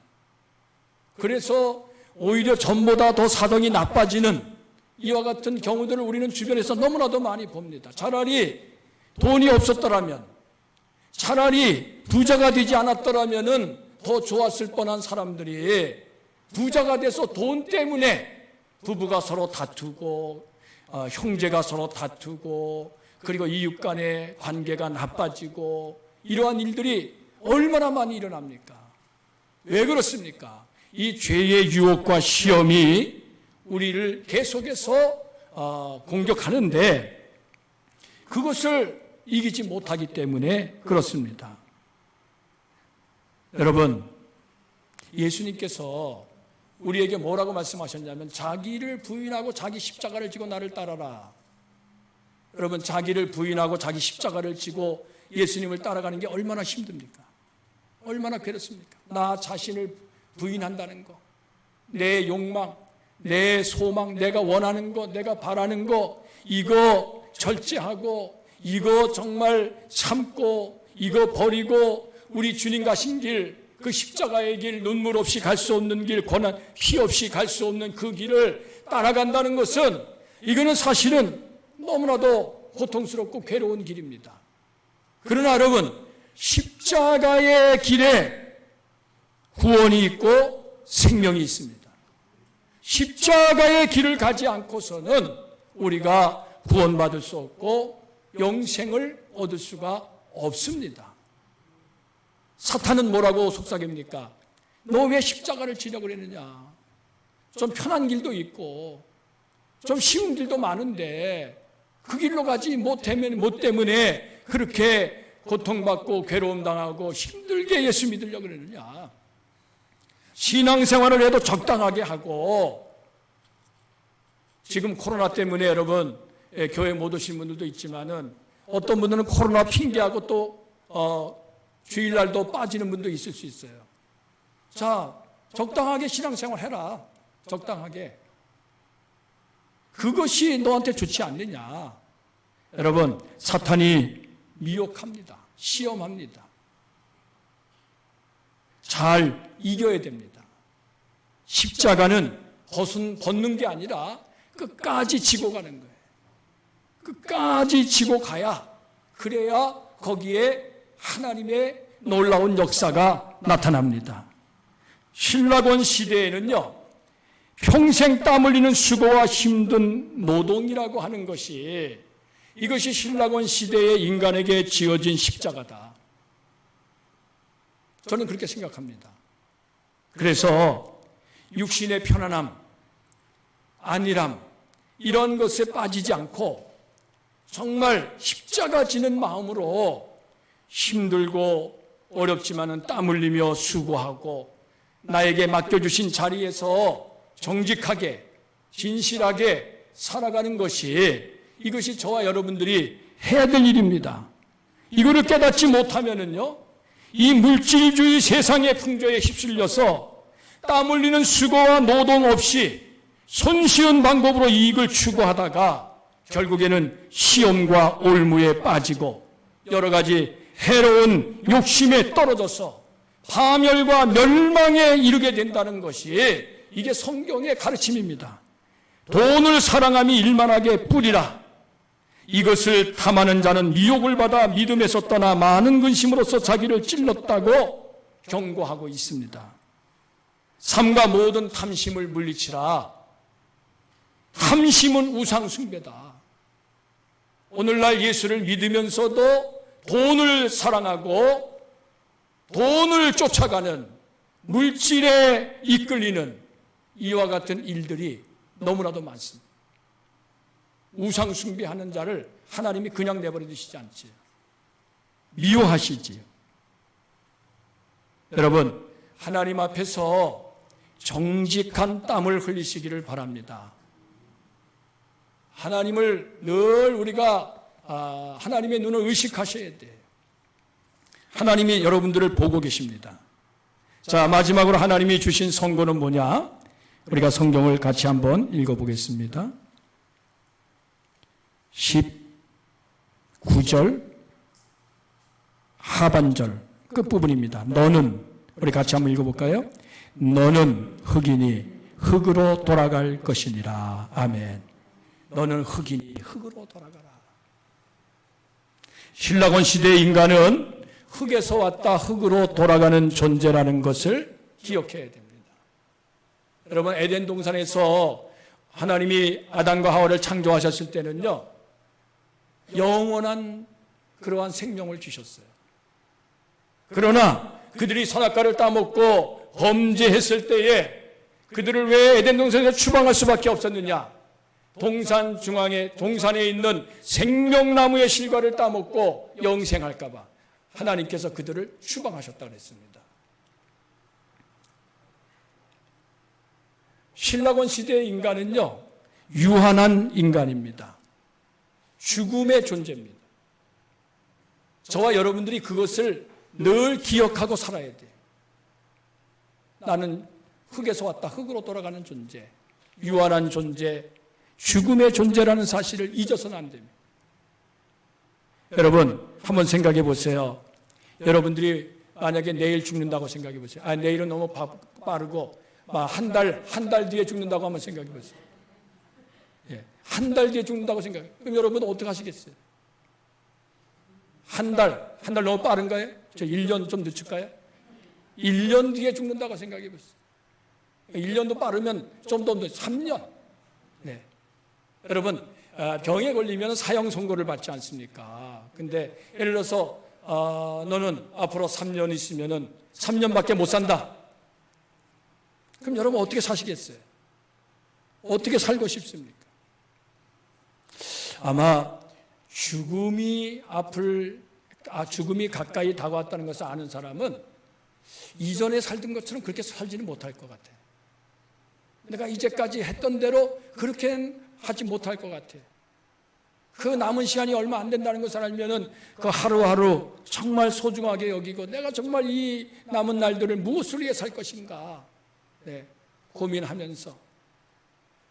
그래서 오히려 전보다 더 사정이 나빠지는 이와 같은 경우들을 우리는 주변에서 너무나도 많이 봅니다. 차라리 돈이 없었더라면, 차라리 부자가 되지 않았더라면 더 좋았을 뻔한 사람들이 부자가 돼서 돈 때문에 부부가 서로 다투고, 형제가 서로 다투고, 그리고 이웃 간의 관계가 나빠지고, 이러한 일들이 얼마나 많이 일어납니까? 왜 그렇습니까? 이 죄의 유혹과 시험이 우리를 계속해서 공격하는데 그것을 이기지 못하기 때문에 그렇습니다. 여러분, 예수님께서 우리에게 뭐라고 말씀하셨냐면, 자기를 부인하고 자기 십자가를 지고 나를 따라라. 여러분, 자기를 부인하고 자기 십자가를 지고 예수님을 따라가는 게 얼마나 힘듭니까? 얼마나 괴롭습니까? 나 자신을 부인한다는 거, 내 욕망, 내 소망, 내가 원하는 거, 내가 바라는 거, 이거 절제하고, 이거 정말 참고, 이거 버리고, 우리 주님 가신 길, 그 십자가의 길, 눈물 없이 갈 수 없는 길, 고난, 피 없이 갈 수 없는 그 길을 따라간다는 것은, 이거는 사실은 너무나도 고통스럽고 괴로운 길입니다. 그러나 여러분, 십자가의 길에 구원이 있고 생명이 있습니다. 십자가의 길을 가지 않고서는 우리가 구원받을 수 없고 영생을 얻을 수가 없습니다. 사탄은 뭐라고 속삭입니까? 너 왜 십자가를 지려고 그랬느냐? 좀 편한 길도 있고 좀 쉬운 길도 많은데 그 길로 가지 못 때문에 그렇게 고통받고 괴로움 당하고 힘들게 예수 믿으려고 그러느냐? 신앙생활을 해도 적당하게 하고, 지금 코로나 때문에 여러분 교회 못 오신 분들도 있지만은 어떤 분들은 코로나 핑계하고 또 주일날도 빠지는 분도 있을 수 있어요. 자, 적당하게 신앙생활 해라. 적당하게. 그것이 너한테 좋지 않느냐? 여러분, 사탄이 미혹합니다. 시험합니다. 잘 이겨야 됩니다. 십자가는 벗는 게 아니라 끝까지 지고 가는 거예요. 끝까지 지고 가야, 그래야 거기에 하나님의 놀라운 역사가 나타납니다. 신라권 시대에는요, 평생 땀 흘리는 수고와 힘든 노동이라고 하는 것이, 이것이 신라권 시대의 인간에게 지어진 십자가다. 저는 그렇게 생각합니다. 그래서 육신의 편안함, 안일함, 이런 것에 빠지지 않고 정말 십자가 지는 마음으로 힘들고 어렵지만은 땀 흘리며 수고하고 나에게 맡겨주신 자리에서 정직하게 진실하게 살아가는 것이, 이것이 저와 여러분들이 해야 될 일입니다. 이거를 깨닫지 못하면은요, 이 물질주의 세상의 풍조에 휩쓸려서 땀 흘리는 수고와 노동 없이 손쉬운 방법으로 이익을 추구하다가 결국에는 시험과 올무에 빠지고 여러 가지 해로운 욕심에 떨어져서 파멸과 멸망에 이르게 된다는 것이, 이게 성경의 가르침입니다. 돈을 사랑함이 일만하게 뿌리라. 이것을 탐하는 자는 미혹을 받아 믿음에서 떠나 많은 근심으로써 자기를 찔렀다고 경고하고 있습니다. 삼가 모든 탐심을 물리치라. 탐심은 우상 숭배다. 오늘날 예수를 믿으면서도 돈을 사랑하고 돈을 쫓아가는 물질에 이끌리는 이와 같은 일들이 너무나도 많습니다. 우상 숭배하는 자를 하나님이 그냥 내버려 두시지 않지요. 미워하시지요. 여러분, 하나님 앞에서 정직한 땀을 흘리시기를 바랍니다. 하나님을 늘 우리가 하나님의 눈을 의식하셔야 돼요. 하나님이 여러분들을 보고 계십니다. 자, 마지막으로 하나님이 주신 선고는 뭐냐? 우리가 성경을 같이 한번 읽어보겠습니다. 19절 하반절 끝부분입니다. 너는, 우리 같이 한번 읽어볼까요? 너는 흙이니 흙으로 돌아갈 것이니라. 아멘. 너는 흙이니 흙으로 돌아가라. 신라곤 시대의 인간은 흙에서 왔다 흙으로 돌아가는 존재라는 것을 기억해야 됩니다. 여러분, 에덴 동산에서 하나님이 아담과 하와를 창조하셨을 때는요, 영원한 그러한 생명을 주셨어요. 그러나 그들이 선악과를 따먹고 범죄했을 때에 그들을 왜 에덴 동산에서 추방할 수밖에 없었느냐? 동산 중앙에, 동산에 있는 생명나무의 실과를 따먹고 영생할까 봐 하나님께서 그들을 추방하셨다 그랬습니다. 신라곤 시대의 인간은요, 유한한 인간입니다. 죽음의 존재입니다. 저와 여러분들이 그것을 늘 기억하고 살아야 돼요. 나는 흙에서 왔다 흙으로 돌아가는 존재, 유한한 존재, 죽음의 존재라는 사실을 잊어서는 안 됩니다. 여러분, 한번 생각해 보세요. 여러분들이 만약에 내일 죽는다고 생각해 보세요. 내일은 너무 빠르고 한 달 뒤에 죽는다고 한번 생각해 보세요. 예, 한 달 뒤에 죽는다고 생각해. 그럼 여러분은 어떻게 하시겠어요? 한 달 너무 빠른가요? 저 1년 좀 늦출까요? 1년 뒤에 죽는다고 생각해 보세요. 1년도 빠르면 좀 더 3년. 네. 여러분, 병에 걸리면 사형 선고를 받지 않습니까? 근데 예를 들어서 너는 앞으로 3년 있으면은 3년밖에 못 산다. 그럼 여러분 어떻게 사시겠어요? 어떻게 살고 싶습니까? 아마 죽음이 가까이 다가왔다는 것을 아는 사람은 이전에 살던 것처럼 그렇게 살지는 못할 것 같아요. 내가 이제까지 했던 대로 그렇게는 하지 못할 것 같아요. 그 남은 시간이 얼마 안 된다는 것을 알면은 그 하루하루 정말 소중하게 여기고 내가 정말 이 남은 날들을 무엇을 위해 살 것인가, 네, 고민하면서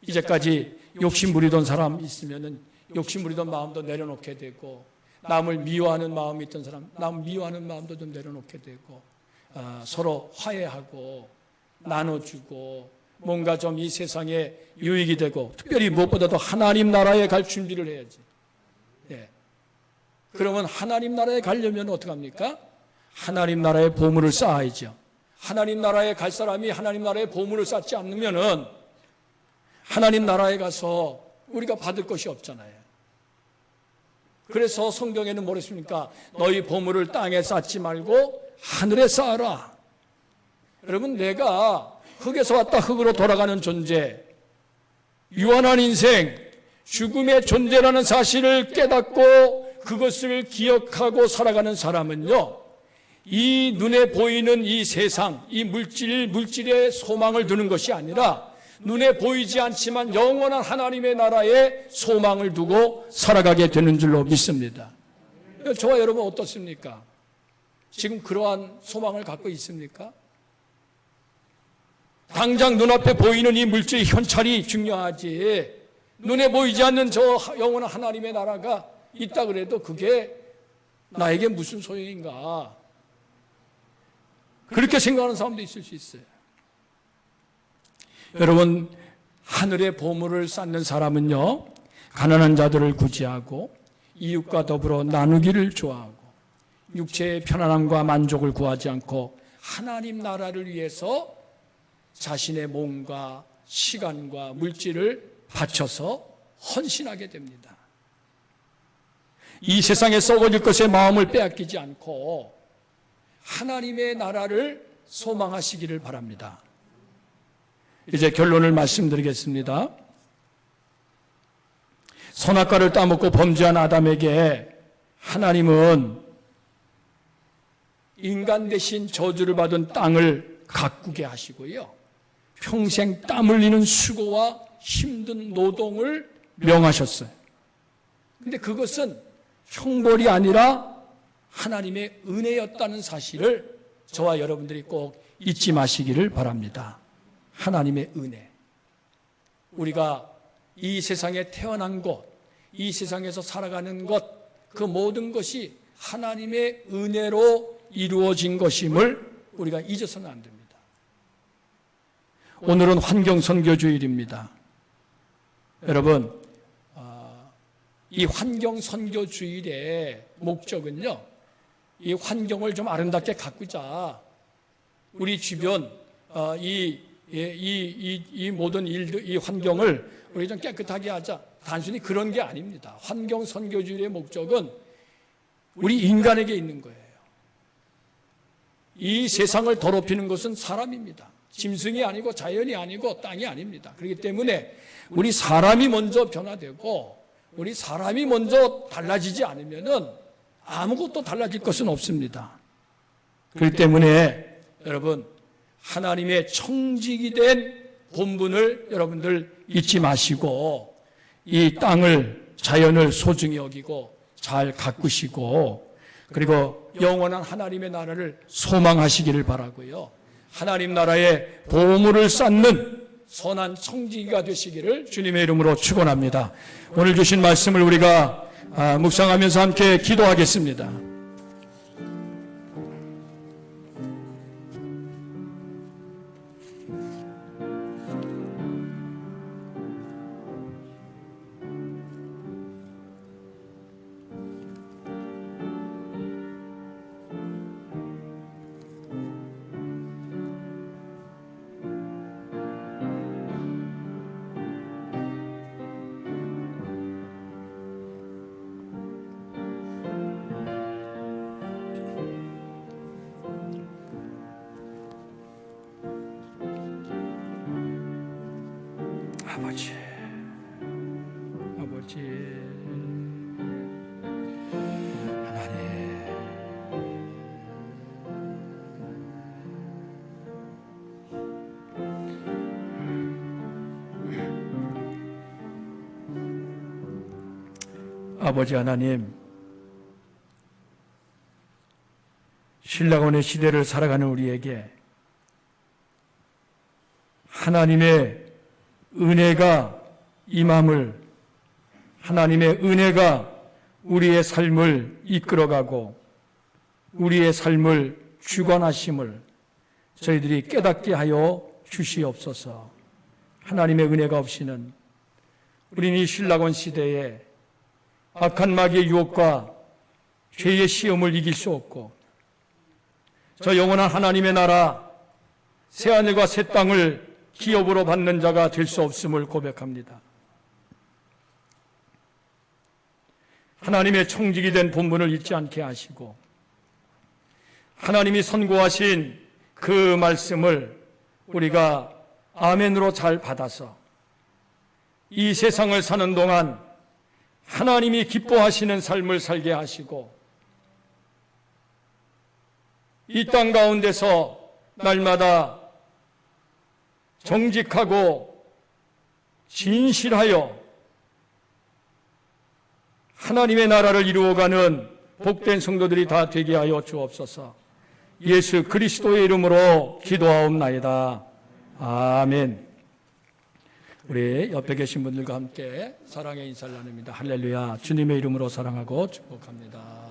이제까지 욕심 부리던 사람 있으면은 욕심 부리던 마음도 내려놓게 되고, 남을 미워하는 마음이 있던 사람 남 미워하는 마음도 좀 내려놓게 되고, 서로 화해하고 나눠주고 뭔가 좀 이 세상에 유익이 되고, 특별히 무엇보다도 하나님 나라에 갈 준비를 해야지. 예. 그러면 하나님 나라에 가려면 어떡합니까? 하나님 나라의 보물을 쌓아야죠. 하나님 나라에 갈 사람이 하나님 나라의 보물을 쌓지 않으면은 하나님 나라에 가서 우리가 받을 것이 없잖아요. 그래서 성경에는 뭐랬습니까? 너희 보물을 땅에 쌓지 말고 하늘에 쌓아라. 여러분, 내가 흙에서 왔다 흙으로 돌아가는 존재, 유한한 인생, 죽음의 존재라는 사실을 깨닫고 그것을 기억하고 살아가는 사람은요, 이 눈에 보이는 이 세상, 이 물질에 소망을 두는 것이 아니라 눈에 보이지 않지만 영원한 하나님의 나라에 소망을 두고 살아가게 되는 줄로 믿습니다. 저와 여러분 어떻습니까? 지금 그러한 소망을 갖고 있습니까? 당장 눈앞에 보이는 이 물질 현찰이 중요하지, 눈에 보이지 않는 저 영원한 하나님의 나라가 있다 그래도 그게 나에게 무슨 소용인가, 그렇게 생각하는 사람도 있을 수 있어요. 여러분, 하늘의 보물을 쌓는 사람은요, 가난한 자들을 구제하고 이웃과 더불어 나누기를 좋아하고 육체의 편안함과 만족을 구하지 않고 하나님 나라를 위해서 자신의 몸과 시간과 물질을 바쳐서 헌신하게 됩니다. 이 세상에 썩어질 것에 마음을 빼앗기지 않고 하나님의 나라를 소망하시기를 바랍니다. 이제 결론을 말씀드리겠습니다. 선악과를 따먹고 범죄한 아담에게 하나님은 인간 대신 저주를 받은 땅을 가꾸게 하시고요, 평생 땀 흘리는 수고와 힘든 노동을 명하셨어요. 근데 그것은 형벌이 아니라 하나님의 은혜였다는 사실을 저와 여러분들이 꼭 잊지 마시기를 바랍니다. 하나님의 은혜. 우리가 이 세상에 태어난 것, 이 세상에서 살아가는 것, 그 모든 것이 하나님의 은혜로 이루어진 것임을 우리가 잊어서는 안 됩니다. 오늘은 환경선교주일입니다. 여러분, 이 환경선교주일의 목적은요, 이 환경을 좀 아름답게 가꾸자, 우리 주변 이 모든 일들, 이 환경을 우리 좀 깨끗하게 하자, 단순히 그런 게 아닙니다. 환경선교주일의 목적은 우리 인간에게 있는 거예요. 이 세상을 더럽히는 것은 사람입니다. 짐승이 아니고 자연이 아니고 땅이 아닙니다. 그렇기 때문에 우리 사람이 먼저 변화되고 우리 사람이 먼저 달라지지 않으면은 아무것도 달라질 것은 없습니다. 그렇기 때문에 여러분, 하나님의 청직이 된 본분을 여러분들 잊지 마시고 이 땅을, 자연을 소중히 여기고 잘 가꾸시고, 그리고 영원한 하나님의 나라를 소망하시기를 바라고요, 하나님 나라의 보물을 쌓는 선한 청지기가 되시기를 주님의 이름으로 축원합니다. 오늘 주신 말씀을 우리가 묵상하면서 함께 기도하겠습니다. 아버지, 하나님, 아버지 하나님, 신라곤의 시대를 살아가는 우리에게 하나님의 은혜가 임함을, 하나님의 은혜가 우리의 삶을 이끌어가고 우리의 삶을 주관하심을 저희들이 깨닫게 하여 주시옵소서. 하나님의 은혜가 없이는 우리는 이 신라곤 시대에 악한 마귀의 유혹과 죄의 시험을 이길 수 없고 저 영원한 하나님의 나라, 새하늘과 새 땅을 기업으로 받는 자가 될 수 없음을 고백합니다. 하나님의 청직이 된 본분을 잊지 않게 하시고 하나님이 선고하신 그 말씀을 우리가 아멘으로 잘 받아서 이 세상을 사는 동안 하나님이 기뻐하시는 삶을 살게 하시고 이 땅 가운데서 날마다 정직하고 진실하여 하나님의 나라를 이루어가는 복된 성도들이 다 되게 하여 주옵소서. 예수 그리스도의 이름으로 기도하옵나이다. 아멘. 우리 옆에 계신 분들과 함께 사랑의 인사를 나눕니다. 할렐루야. 주님의 이름으로 사랑하고 축복합니다.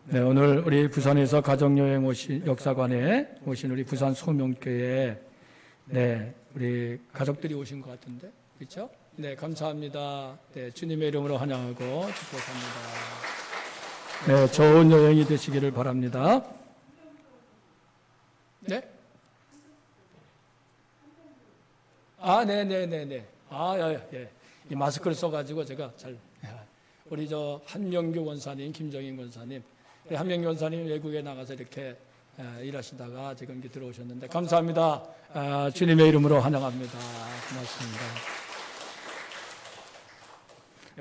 네, 오늘 우리 부산에서 가정여행 오신, 역사관에 오신 우리 부산 소명교회, 네, 우리 가족들이 오신 것 같은데, 그렇죠? 네, 감사합니다. 네, 주님의 이름으로 환영하고 축복합니다. 네, 좋은 여행이 되시기를 바랍니다. 네? 네네네네. 예. 이 마스크를 써가지고 제가 잘. 우리 한명규 원사님, 김정인 원사님, 한명규 원사님 외국에 나가서 이렇게 일하시다가 지금 이렇게 들어오셨는데 감사합니다. 주님의 이름으로 환영합니다. 고맙습니다.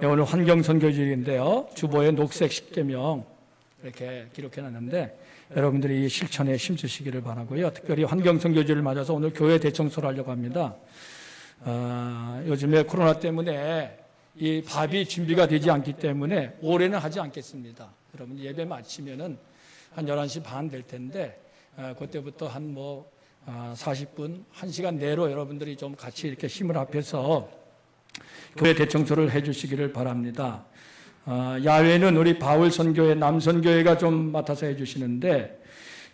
네, 오늘 환경선교주일인데요. 주보에 녹색 10계명 이렇게 기록해놨는데 여러분들이 이 실천에 힘쓰시기를 바라고요. 특별히 환경선교주일을 맞아서 오늘 교회 대청소를 하려고 합니다. 요즘에 코로나 때문에 이 밥이 준비가 되지 않기 때문에 올해는 하지 않겠습니다. 여러분 예배 마치면은 한 11시 반 될 텐데 그때부터 한 40분, 1시간 내로 여러분들이 좀 같이 이렇게 힘을 합해서 교회 대청소를 해주시기를 바랍니다. 야외는 우리 바울 선교회, 남선교회가 좀 맡아서 해주시는데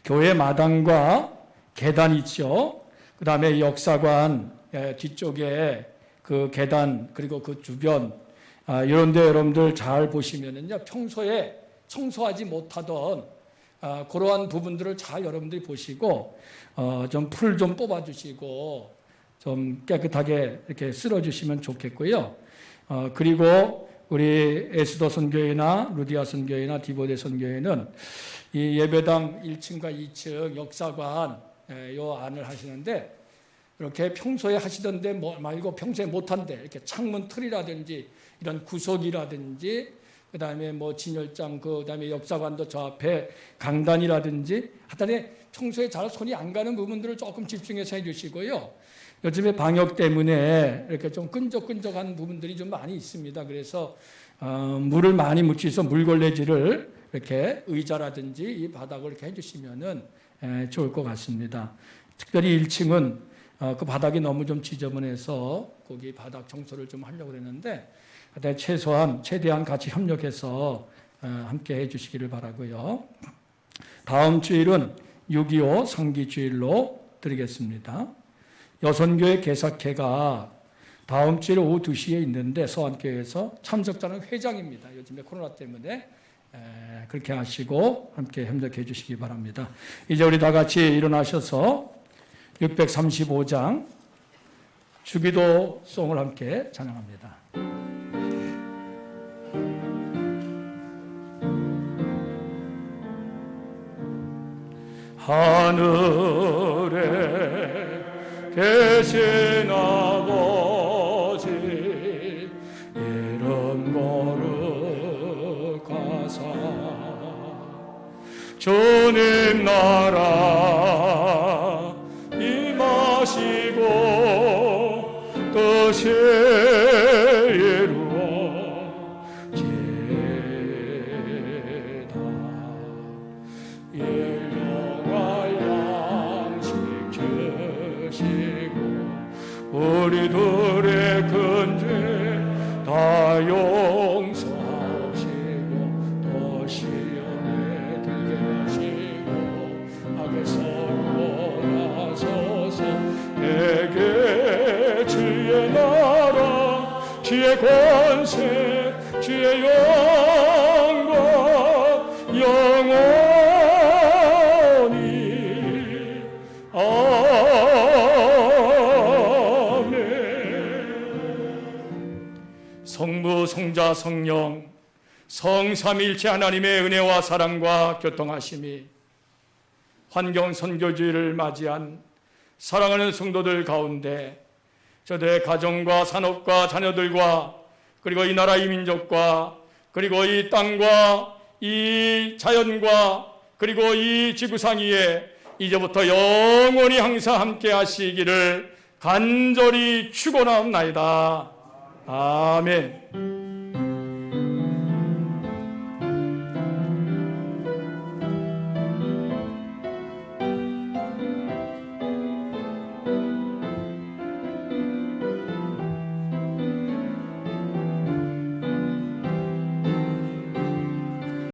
교회 마당과 계단 있죠. 그 다음에 역사관 뒤쪽에 그 계단 그리고 그 주변 이런 데 여러분들 잘 보시면은요 평소에 청소하지 못하던 그러한 부분들을 잘 여러분들이 보시고 좀 풀 좀 뽑아주시고 좀 깨끗하게 이렇게 쓸어주시면 좋겠고요. 그리고 우리 에스더 선교회나 루디아 선교회나 디보데 선교회는 이 예배당 1층과 2층 역사관 요 안을 하시는데 이렇게 평소에 하시던데 말고 평소에 못한데 이렇게 창문 틀이라든지 이런 구석이라든지 그 다음에 진열장 그 다음에 역사관도 저 앞에 강단이라든지 하여튼 평소에 잘 손이 안 가는 부분들을 조금 집중해서 해주시고요. 요즘에 방역 때문에 이렇게 좀 끈적끈적한 부분들이 좀 많이 있습니다. 그래서 물을 많이 묻히서 물걸레질을 이렇게 의자라든지 이 바닥을 이렇게 해주시면은 좋을 것 같습니다. 특별히 1층은 그 바닥이 너무 좀 지저분해서 거기 바닥 청소를 좀 하려고 그랬는데 최대한 같이 협력해서 함께 해주시기를 바라고요. 다음 주일은 6.25 상기주일로 드리겠습니다. 여선교회 개사회가 다음 주일 오후 2시에 있는데 서안교회에서 참석자는 회장입니다. 요즘에 코로나 때문에 그렇게 하시고 함께 협력해 주시기 바랍니다. 이제 우리 다 같이 일어나셔서 635장 주기도 송을 함께 찬양합니다. 하늘에 계신 아버지 이름 거룩하사 주님 나라 임하시고 뜻이 이루어지다 일용할 양식 주시고 우리들의 큰 죄 다 용서하시고 또 시험에 들게 하시고 악에서 구원하소서 대개 주의 나라 주의 권세 주의 영광 영원히 성부, 성자, 성령, 성삼일체 하나님의 은혜와 사랑과 교통하심이 환경선교주의를 맞이한 사랑하는 성도들 가운데 저들의 가정과 산업과 자녀들과 그리고 이 나라 이 민족과 그리고 이 땅과 이 자연과 그리고 이 지구상 위에 이제부터 영원히 항상 함께 하시기를 간절히 축원하옵나이다. 아멘.